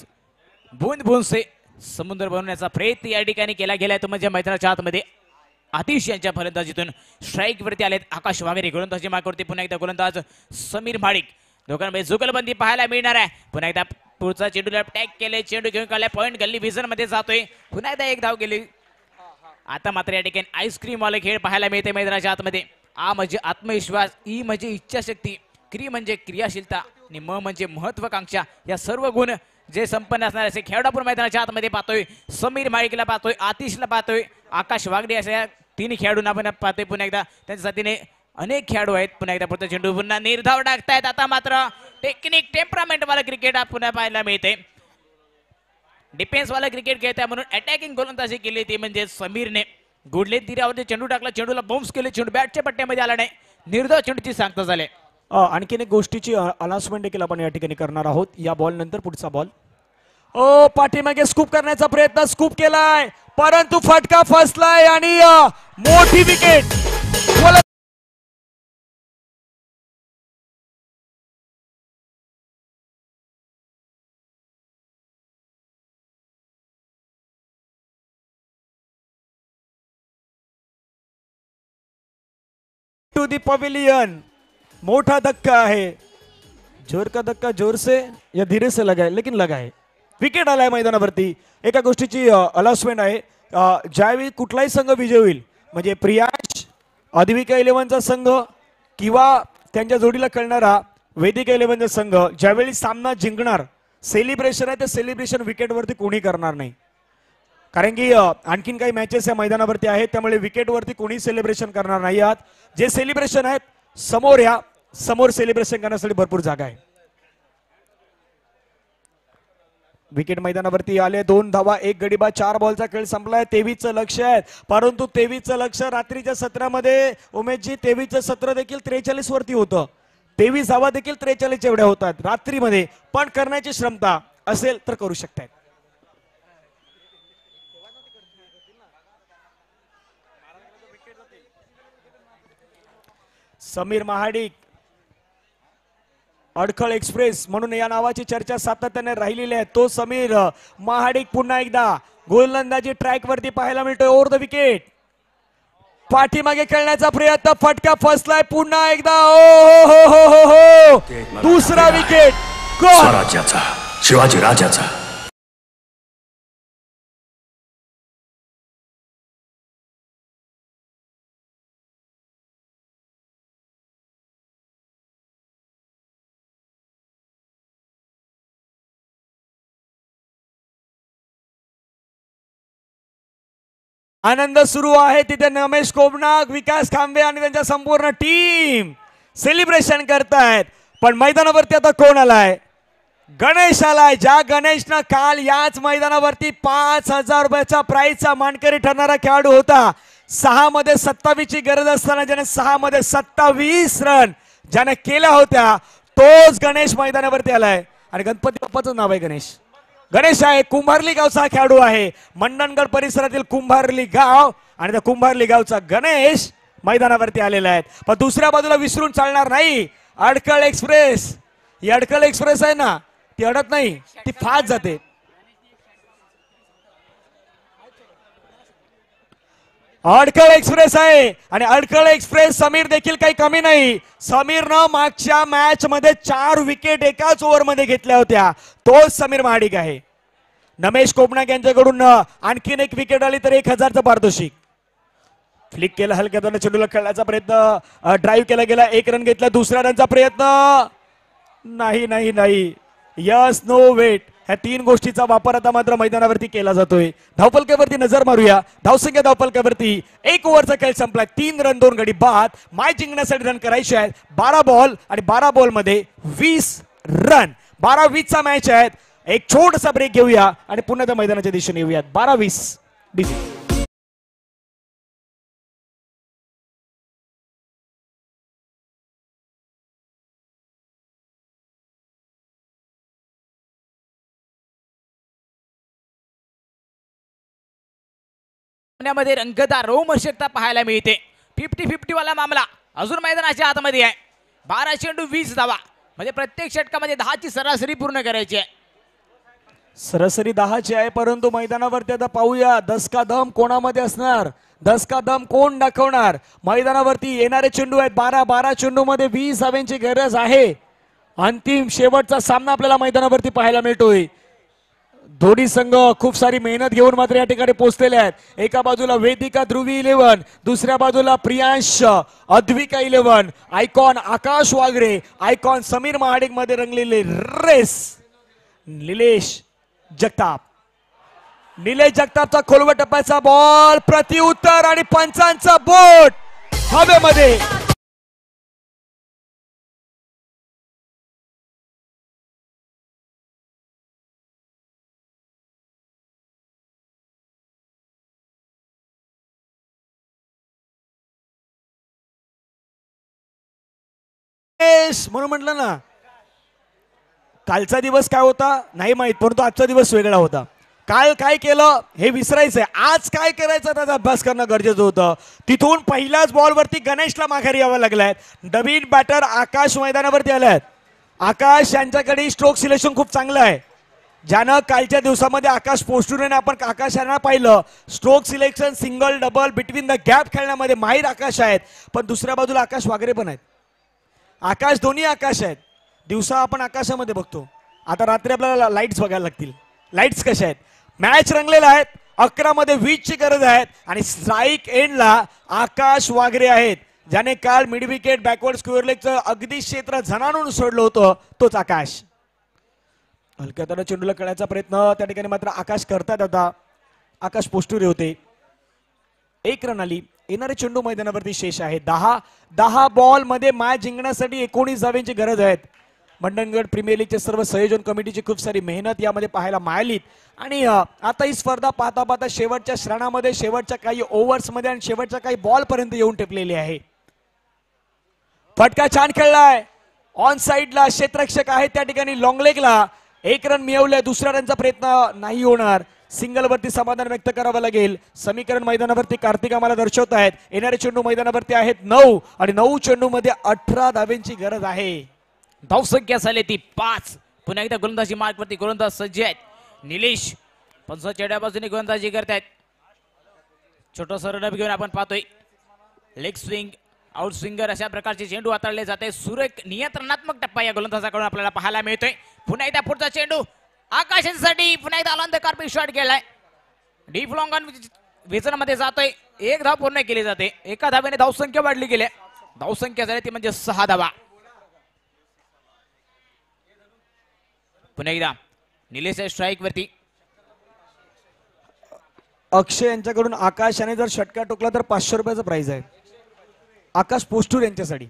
बूंद बूंद से समुद्र बनवण्याचा प्रयत्न या ठिकाणी केला गेलाय. तो म्हणजे मैदानाच्या आतमध्ये आतिश यांच्या फलंदाजीतून स्ट्राईक वरती आलेत आकाश वागरे. गोलंदाजी मार्गावरती पुन्हा एकदा गोलंदाज समीर माडिक. दोघांमध्ये जुगलबंदी पाहायला मिळणार आहे. पुन्हा एकदा पुढचा चेंडूला टॅग केले, चेंडू घेऊन काढलाय, पॉइंट गल्ली व्हिजन मध्ये जातोय. पुन्हा एकदा 1 धाव गेली. आता मात्र या ठिकाणी आईस्क्रीम वाले खेळ पाहायला मिळते मैदानाच्या आतमध्ये. आ म्हणजे आत्मविश्वास, ई म्हणजे इच्छाशक्ती, क्री म्हणजे क्रियाशीलता आणि म म्हणजे महत्वाकांक्षा, या सर्व गुण जे संपन्न असणारे असे खेळाडू आपण मैदानाच्या आतमध्ये पाहतोय. समीर माळीकला पाहतोय, आतिशला पाहतोय, आकाश वागडे अशा तीन खेळाडूंना आपण पाहतोय. पुन्हा एकदा त्यांच्या साथीने अनेक खेळाडू आहेत. पुन्हा एकदा पुढचा चेंडू पुन्हा निर्धाव टाकतायत. आता मात्र टेक्निक टेम्परामेंट वाला क्रिकेट पुन्हा पाहायला मिळते. डिफेन्स वाला क्रिकेट खेळताय म्हणून अटॅकिंग गोलंदाजी केली ती म्हणजे समीरने. गुडले तीरावरती चेंडू टाकला, चेंडूला बाउन्स केले, चेंडू बॅटच्या पट्ट्यामध्ये आला नाही. निर्धाव चेंडूची सांगता झाले. आणखीन एक गोष्टीची अनाउन्समेंट देखील आपण या ठिकाणी करणार आहोत. या बॉल नंतर पुढचा बॉल. ओ पाठीमागे स्कूप करण्याचा प्रयत्न, स्कूप केलाय परंतु फटका फसलाय आणि मोठी विकेट. To the pavilion. मोठा धक्का है. जोर का धक्का जोर से या धीरे से लगा है, लेकिन लगा है. विकेट आलाय मैदानावरती. एका गोष्टीची अनाउन्समेंट आहे. ज्यावेळी कुठलाही संघ विजय होईल म्हणजे प्रियाश अद्विका 11चा संघ किंवा त्यांच्या जोडीला खेळणारा वेदिका 11चा संघ ज्यावेळी सामना जिंकणार, सेलिब्रेशन आहे ते सेलिब्रेशन विकेटवरती कोणी करणार नाही. कारण की आणखीन काही मॅचेस या मैदानावरती आहेत, त्यामुळे विकेटवरती कोणी सेलिब्रेशन करणार नाही आहात. जे सेलिब्रेशन आहेत समोर या, समोर सेलिब्रेशन करण्यासाठी भरपूर जागा आहे. विकेट मैदानावरती आले. 2 धावा 1 गडीबाद. 4 बॉलचा खेळ संपलाय. 23चं लक्ष आहे, परंतु 23चं लक्ष रात्रीच्या सत्रामध्ये उमेशजी 23चं सत्र देखील 43 वरती होतं. 23 धावा देखील 43 एवढ्या होतात रात्रीमध्ये, पण करण्याची क्षमता असेल तर करू शकतात. समीर महाडिक अडखळ एक्सप्रेस म्हणून या नावाची चर्चा सातत्याने राहिलेली आहे. तो समीर महाडिक पुन्हा एकदा गोलंदाजी ट्रॅक वरती पाहायला मिळतोय. Over the wicket. पाठीमागे खेळण्याचा प्रयत्न, फटका फसलाय पुन्हा एकदा. ओ हो हो हो हो, दुसरा विकेट. स्वराज्याचा, शिवाजी राजाचा. आनंद सुरू आहे तिथे. रमेश कोबनाक, विकास खांबे आणि त्यांच्या संपूर्ण टीम सेलिब्रेशन करतायत. पण मैदानावरती आता कोण आलाय? गणेश आलाय. ज्या गणेशनं काल याच मैदानावरती 5,000 रुपयाचा प्राइजचा मानकरी ठरणारा खेळाडू होता. 6 मध्ये 27 ची गरज असताना ज्याने 6 मध्ये 27 रन ज्याने केल्या होत्या, तोच गणेश मैदानावरती आलाय. आणि गणपती बाप्पाचं नाव आहे गणेश. गणेश आहे कुंभारली गावचा खेळाडू आहे. मंडणगड परिसरातील कुंभारली गाव, आणि त्या कुंभारली गावचा गणेश मैदानावरती आलेला आहे. पण दुसऱ्या बाजूला विसरून चालणार नाही अडखळ एक्सप्रेस. ही अडखळ एक्सप्रेस आहे ना, ती अडत नाही, ती फास्ट जाते. अडखळ एक्सप्रेस आहे आणि अडखळ एक्सप्रेस समीर देखील काही कमी नाही. समीरनं मागच्या मॅच मध्ये 4 विकेट एकाच ओव्हर मध्ये घेतल्या होत्या. तोच समीर महाडिक आहे. रमेश कोपनाक यांच्याकडून आणखीन एक विकेट आली तर 1,000चं पारितोषिक. फ्लिक केला हलक्या हाताने चेंडूला खेळण्याचा प्रयत्न, ड्राईव्ह केला गेला, 1 रन घेतला. दुसऱ्या रनचा प्रयत्न नाही नाही नाही, यस नो वेट. ह्या 3 गोष्टीचा वापर आता मात्र मैदानावरती केला जातोय. धावपलकावरती नजर मारूया. धावसंख्या धावपलकावरती 1 ओव्हरचा खेळ संपलाय. 3 रन 2 गडी बाद. माय जिंकण्यासाठी रन करायचे आहेत. 12 बॉल आणि 12 बॉल मध्ये 20 रन. 12-20चा मॅच आहे. एक छोटासा ब्रेक घेऊया आणि पुन्हा त्या मैदानाच्या दिशेने येऊयात. 12-20 बिझी. मध्ये रंगतदार रोमहर्षकता पाहायला मिळते. 50-50 वाला मामला अजून मैदानाच्या आतमध्ये आहे. 12 चेंडू 20 धावा म्हणजे प्रत्येक षटकामध्ये 10ची सरासरी पूर्ण करायची आहे. सरासरी 10ची आहे, परंतु मैदानावरती आता पाहूया 10 का दम कोणामध्ये असणार. 10 का दम कोण दाखवणार. मैदानावरती येणारे चेंडू आहेत 12 चेंडू मध्ये 20 धाव्यांची गरज आहे. अंतिम शेवटचा सामना आपल्याला मैदानावरती पाहायला मिळतोय. दोन्ही संघ खूप सारी मेहनत घेऊन मात्र या ठिकाणी पोहोचलेले आहेत. एका बाजूला वेदिका ध्रुवी 11, दुसऱ्या बाजूला प्रियांश अद्विका 11, आयकॉन आकाश वागरे, आयकॉन समीर महाडिक मध्ये रंगलेले रेस निलेश जगताप. निलेश जगतापचा खोलवर टप्प्याचा बॉल, प्रतिउत्तर आणि पंचांचा बोट हवेमध्ये. म्हणून म्हटलं ना, कालचा दिवस काय होता नाही माहित, परंतु आजचा दिवस वेगळा होता. काल काय केलं हे विसरायचंय, आज काय करायचं त्याचा अभ्यास करणं गरजेचं होतं. तिथून पहिल्याच बॉलवरती गणेशला माघारी यावं लागलाय. नवीन बॅटर आकाश मैदानावरती आलाय. आकाश यांच्याकडे स्ट्रोक सिलेक्शन खूप चांगलं आहे. ज्यानं कालच्या दिवसामध्ये आकाश पोस्टुरेने आपण आकाश यांना पाहिलं, stroke selection single double between the gap खेळण्यामध्ये माहीर आकाश आहेत. पण दुसऱ्या बाजूला आकाश वागरे पण आहेत. आकाश दोन्ही आकाश आहेत. दिवसा आपण आकाशामध्ये बघतो, आता रात्री आपल्याला लाईट्स बघायला लागतील. लाईट्स कशा आहेत, मॅच रंगलेला आहेत. 11 मध्ये 20 ची गरज आहे आणि स्ट्राईक एंडला आकाश वागरे आहेत, ज्याने काल मिड विकेट बॅकवर्ड स्क्वेअर लेगचं अगदी क्षेत्र झणाणून सोडलं होतं. तोच आकाश हलक्या चेंडूला खेळायचा प्रयत्न त्या ठिकाणी मात्र आकाश करतात. आता आकाश पोस्टुरे होते. 1 रन आली. येणारे चेंडू मैदानावरती शेष आहे. 10 बॉल मध्ये मॅच जिंकण्यासाठी 19 धावांची गरज आहे. मंडणगड प्रीमियर लीगचे सर्व संयोजन कमिटीची खूप सारी मेहनत यामध्ये पाहायला मिळाली. आणि आता ही स्पर्धा पाहता पाहता शेवटच्या श्रेणामध्ये, शेवटच्या काही ओव्हर्स मध्ये आणि शेवटच्या काही बॉल पर्यंत येऊन टेपलेली आहे. फटका छान खेळलाय. ऑन साइडला क्षेत्ररक्षक आहे त्या ठिकाणी लॉंग लेगला 1 रन मिळवलाय. दुसऱ्या रनचा प्रयत्न नाही होणार. सिंगल वरती समाधान व्यक्त करावं लागेल. समीकरण मैदानावरती कार्तिक आम्हाला दर्शवत आहेत. येणारे चेंडू मैदानावरती आहेत 9 आणि 9 चेंडू मध्ये 18 धावांची गरज आहे. धावसंख्या झाली ती 5. पुन्हा एकदा गोलंदाजी मार्कवरती गोलंदाज सज्ज आहेत. निलेश पंच चेड्या बाजूने गोलंदाजी करतायत. छोटंसं रनअप घेऊन आपण पाहतोय. लेग स्विंग, आउट स्विंगर अशा प्रकारचे चेंडू हाताळले जाते. सुरेख नियंत्रणात्मक टप्पा या गोलंदाजाकडून आपल्याला पाहायला मिळतोय. पुन्हा एकदा पुढचा चेंडू आकाशासाठी पुन्हा एकदा अलांद कार्पिक शॉट खेळलाय. डीप लॉंग ऑन विजन मध्ये जातोय. 1 धाव पूर्ण केली जाते. एका धावेने धावसंख्या वाढली गेली. धावसंख्या झाली ती म्हणजे 6 धावा. पुन्हा एकदा निलेश स्ट्राईक वरती. अक्षय यांच्याकडून आकाश याने जर षटका टोकला तर 500 रुपयाचं प्राइज आहे. आकाश पोस्टूर यांच्यासाठी.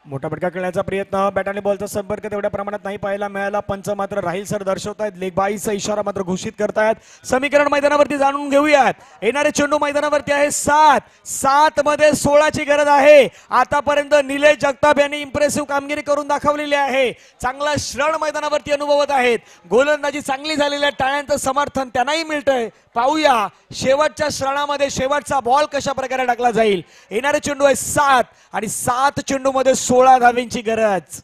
मोठा फटका खेळण्याचा प्रयत्न, बॅट आणि बॉलचा संपर्क तेवढ्या प्रमाणात नाही पाहायला मिळाला. पंच मात्र राहील सर दर्शवतायत. लेगबाईचा इशारा मात्र घोषित करतायत. समीकरण मैदानावरती जाणून घेऊयात. येणारे चेंडू मैदानावरती आहे 7 मध्ये 16 ची गरज आहे. आतापर्यंत निलेश जगताप यांनी इम्प्रेसिव्ह कामगिरी करून दाखवलेली आहे. चांगला श्रण मैदानावरती अनुभवत आहेत. गोलंदाजी चांगली झालेली आहे. टाळ्यांचं समर्थन त्यांनाही मिळतंय. पाहूया शेवटच्या श्रणामध्ये शेवटचा बॉल कशा प्रकारे टाकला जाईल. येणारे चेंडू आहे 7 आणि 7 चेंडू मध्ये 16 धावांची गरज.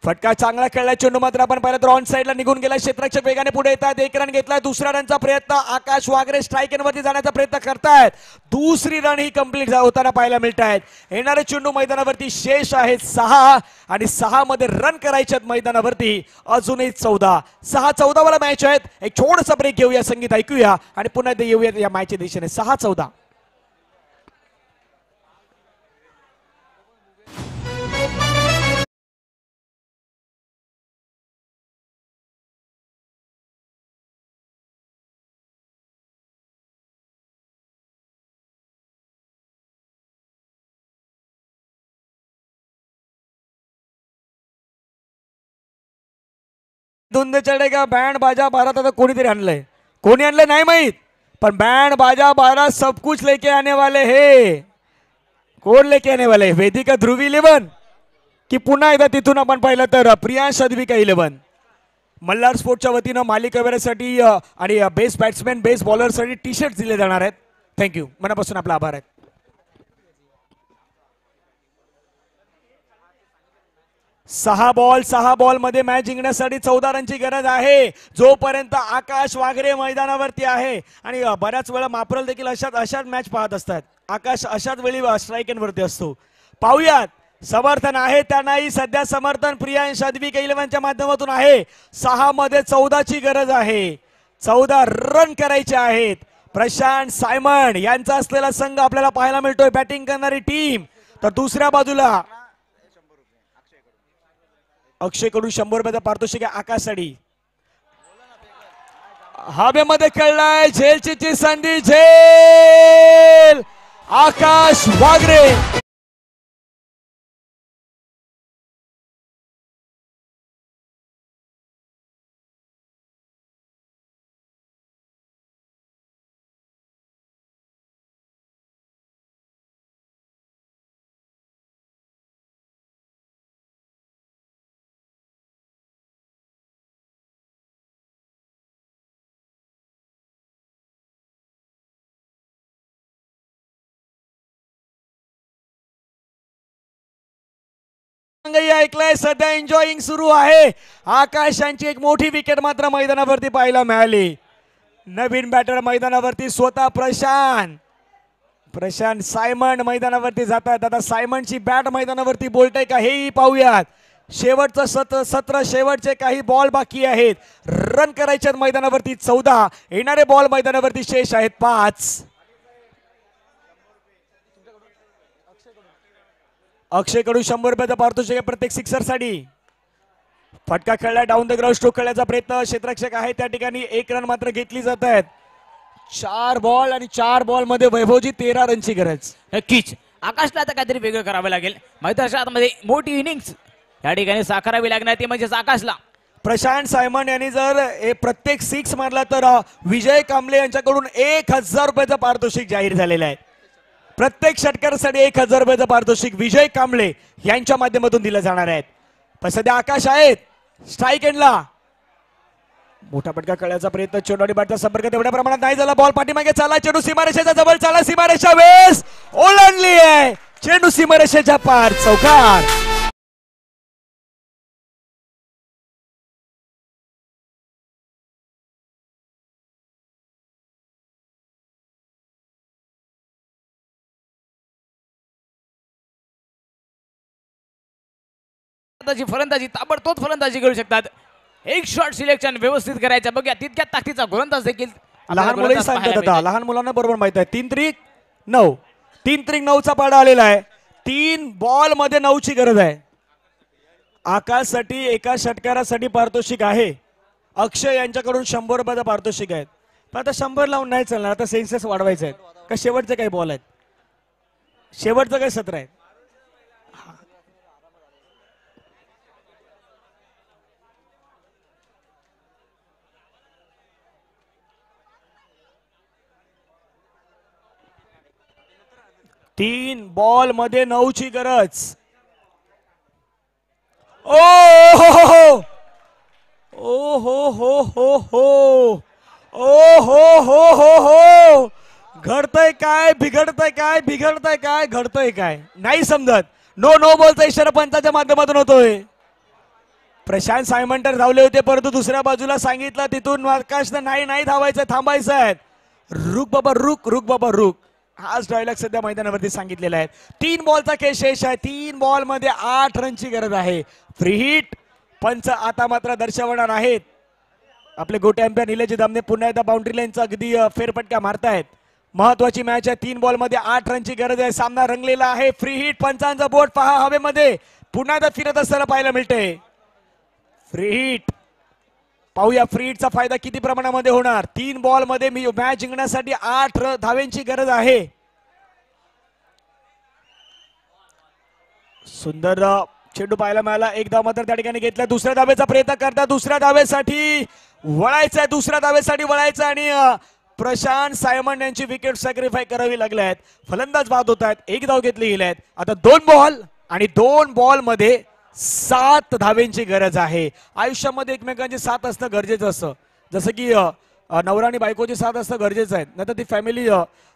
फटका चांगला खेळला. चेंडू मात्र आपण पाहिलं तर ऑन साइडला निघून गेला. क्षेत्ररक्षक वेगाने पुढे येतात. 1 रन घेतलाय. दुसऱ्या रनचा प्रयत्न. आकाश वागरे स्ट्राईक एंड वरती जाण्याचा प्रयत्न करतायत. दुसरी रन ही कंप्लीट होताना पाहायला मिळत आहेत. येणारे चेंडू मैदानावरती शेष आहेत 6 आणि 6 मध्ये रन करायचे आहेत मैदानावरती अजूनही 14. 6-14 वाला मॅच आहेत. एक छोटासा ब्रेक घेऊया, संगीत ऐकूया आणि पुन्हा येऊया या मॅचच्या दिशेने. 6-14. धुंद चढेगा बैंड बाजा बारात. आता कोणीतरी आणलंय. कोणी आणलंय नाही माहित, पण बैंड बाजा बारात सब कुछ लेके आने वाले हे. कोण लेके आने वाले? वेदिका ध्रुवी 11 की पुन्हा एकदा तिथून आपण पाहिलं तर प्रियांश अद्विका 11. मल्हार स्पोर्टच्या वतीनं मालिकावीरासाठी आणि बेस्ट बॅट्समॅन बेस्ट बॉलरसाठी टी शर्ट दिले जाणार आहेत. थँक्यू, मनापासून आपला आभार आहे. 6 बॉल मध्ये मॅच जिंकण्यासाठी 14 रनची गरज आहे. जोपर्यंत आकाश वागरे मैदानावरती आहे आणि बऱ्याच वेळा मापरल देखील अशाच मॅच पाहत असतात. आकाश अशाच वेळी स्ट्राईक एंड वरती असतो. पाहूयात समर्थन आहे त्यांनाही सध्या समर्थन प्रियांश अद्विक इलेव्हनच्या माध्यमातून आहे. 6 मध्ये 14ची गरज आहे. 14 रन करायचे आहेत. प्रशांत सायमन यांचा असलेला संघ आपल्याला पाहायला मिळतोय. बॅटिंग करणारी टीम. तर दुसऱ्या बाजूला अक्षय कडून 100 रुपयाचा पारितोषिक आहे. आकाश साडी हवेमध्ये खेळलाय. झेलची संधी. झेल आकाश वागरे. ऐकलंय सध्या एन्जॉईंग सुरू आहे. आकाश यांची एक मोठी विकेट मात्र मैदानावरती पाहायला मिळाली. नवीन बॅटर मैदानावरती स्वतः प्रशांत सायमन मैदानावरती जातात. आता सायमनची बॅट मैदानावरती बोलतंय का हेही पाहूयात. शेवटचं सत्र शेवटचे काही बॉल बाकी आहेत. रन करायचे आहेत मैदानावरती 14. येणारे बॉल मैदानावरती शेष आहेत 5. अक्षय कडून 100 रुपयाचा पारितोषिक आहे प्रत्येक सिक्सर साठी. फटका खेळला. डाऊन द ग्राउंड स्ट्रोक खेळण्याचा प्रयत्न. क्षेत्ररक्षक आहे त्या ठिकाणी. 1 रन मात्र घेतली जात आहेत. 4 बॉल आणि 4 बॉल मध्ये वैभवजी 13 रनची गरज. नक्कीच आकाशला आता काहीतरी वेगळं करावं लागेल. मैदानामध्ये मोठी इनिंग्स या ठिकाणी साकारावी लागणार ती म्हणजेच आकाशला. प्रशांत सायमन यांनी जर प्रत्येक 6 मारला तर विजय कांबळे यांच्याकडून 1000 रुपयाचं पारितोषिक जाहीर झालेलं आहे. प्रत्येक षटकारासाठी 1000 रुपयाचं पारितोषिक विजय कांबळे यांच्या माध्यमातून दिलं जाणार आहेत. पण सध्या आकाश आहेत स्ट्राईक एंडला. मोठा फटका खेळण्याचा प्रयत्न. चेंडू बॅटचा संपर्क तेवढ्या प्रमाणात नाही झाला. बॉल पाठीमागे चाला. चेंडू सीमारेषेच्या जवळ चाला. सीमारेषा वेस ओलांडली आहे. चेंडू सीमारेषेच्या पार. चौकार. फलंदाजी ताबडतोब फलंदाजी करू शकतात. एक शॉट सिलेक्शन व्यवस्थित करायचं. बघूया तितक्या ताकदीचा गोलंदाज देखील लहान मुलंही सांगतात. आता लहान मुलांना बरोबर माहित आहे. 3 त्रिक 9. 3 त्रिक 9चा पाडा आलेला आहे. 3 बॉल मध्ये 9ची गरज आहे. आकाशसाठी एका षटकारासाठी पारितोषिक आहे. अक्षय यांच्याकडून 100 रुपयाचा पारितोषिक आहे. पण आता 100 लावून नाही चालणार. आता सेन्सेस वाढवायचे आहेत का शेवटचे काही बॉल आहेत. शेवटचं काही सत्र आहे. तीन बॉल मध्ये 9ची गरज. ओ हो हो ओ हो हो हो हो ओ हो हो हो हो. घडतंय काय बिघडतंय काय बिघडतंय काय घडतंय काय नाही समजत. नो बॉलचा इशारा पंचाच्या माध्यमातून होतोय. प्रशांत सायमन तर धावले होते परंतु दुसऱ्या बाजूला सांगितलं तिथून आकाशनं नाही धावायचं थांबायचं आहे. रुक बाबा रुक. हाच डायलॉग सध्या मैदानावरती सांगितलेला आहे. 3 बॉलचा खेळ शेष आहे. 3 बॉल मध्ये 8 रनची गरज आहे. Free hit. पंच आता मात्र दर्शवणार आहेत. आपले गोटे अंपायर निलेश दामने पुन्हा एकदा बाउंड्री लाईनचा अगदी फेरफटका मारतायत. महत्वाची मॅच आहे. 3 बॉल मध्ये 8 रनची गरज आहे. सामना रंगलेला आहे. Free hit. पंचांचा बोट पहा हवेमध्ये पुन्हा एकदा फिरत असताना पाहायला मिळते. Free hit. पाहूया फ्री हिटचा फायदा किती प्रमाणामध्ये होणार. 3 बॉल मध्ये मॅच जिंकण्यासाठी 8 धावेंची गरज आहे. सुंदर चेंडू पाहायला मिळाला. एक धाव मात्र त्या ठिकाणी घेतला. दुसऱ्या धावेचा प्रयत्न करता. दुसऱ्या धावेसाठी वळायचं आणि प्रशांत सायमन यांची विकेट सॅक्रिफाय करावी लागली आहेत. फलंदाज बाद होत आहेत. 1 धाव घेतली गेली आहेत. आता 2 बॉल आणि 2 बॉल मध्ये 7 धावेंची गरज आहे. आयुष्यामध्ये एकमेकांची साथ असणं गरजेचं असतं. जसं की नवरा आणि बायकोची साथ असणं गरजेचं आहे. नाही तर ती फॅमिली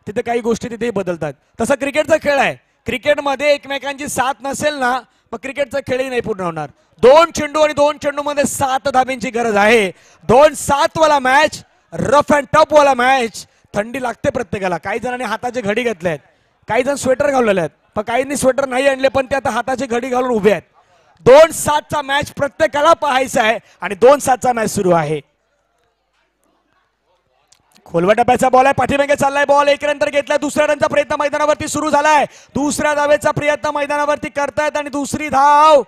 तिथे काही गोष्टी तिथेही बदलतात. तसा क्रिकेटचा खेळ आहे. क्रिकेटमध्ये एकमेकांची साथ नसेल ना मग क्रिकेटचा खेळही नाही पूर्ण होणार. 2 चेंडू आणि 2 चेंडू मध्ये 7 धावेंची गरज आहे. 2-7 वाला मॅच. रफ अँड टफ वाला मॅच. थंडी लागते प्रत्येकाला. काही जणांनी हाताचे घडी घातले आहेत. काही जण स्वेटर घाललेले आहेत. पण काहींनी स्वेटर नाही आणले, पण ते आता हाताची घडी घालून उभे आहेत. 2-7चा मॅच प्रत्येकाला पाहायचा आहे आणि 2-7चा मॅच सुरू आहे. खोलवा टप्प्याचा बॉल आहे, पाठीमागे चाललाय बॉल, एक रन तर घेतलाय. दुसऱ्या रनचा प्रयत्न मैदानावरती सुरू झालाय. दुसऱ्या धावेचा प्रयत्न मैदानावरती करतायत आणि दुसरी धाव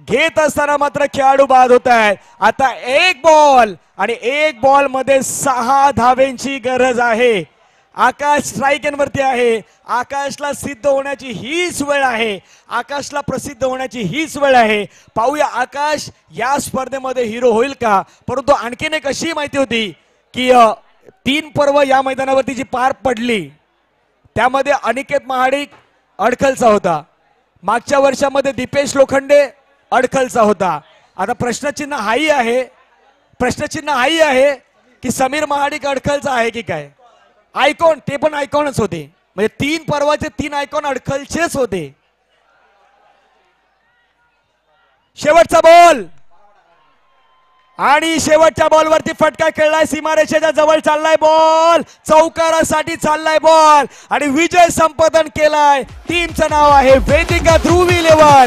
घेत असताना मात्र खेळाडू बाद होत आहेत. आता एक बॉल आणि एक बॉल मध्ये 6 धावेंची गरज आहे. आकाश स्ट्राईक वरती आहे. आकाशला सिद्ध होण्याची हीच वेळ आहे. आकाशला प्रसिद्ध होण्याची हीच वेळ आहे. पाहूया आकाश या स्पर्धेमध्ये हिरो होईल का. परंतु आणखीन एक अशी माहिती होती की 3 पर्व या मैदानावरती जी पार पडली त्यामध्ये अनिकेत महाडिक अडखलचा होता. मागच्या वर्षामध्ये दीपेश लोखंडे अडखलचा होता. आता प्रश्नचिन्ह हाही आहे की समीर महाडिक अडखलचा आहे की काय. आयकॉन ते पण आयकॉनच होते, म्हणजे 3 पर्वाचे 3 आयकॉन अडखलचेच होते. शेवटचा बॉल आणि शेवटच्या बॉलवरती फटका खेळलाय. सीमारेषेच्या जवळ चाललाय बॉल, चौकारासाठी चाललाय बॉल आणि विजय संपादन केलाय. टीमचं नाव आहे वेदिका ध्रुव 11.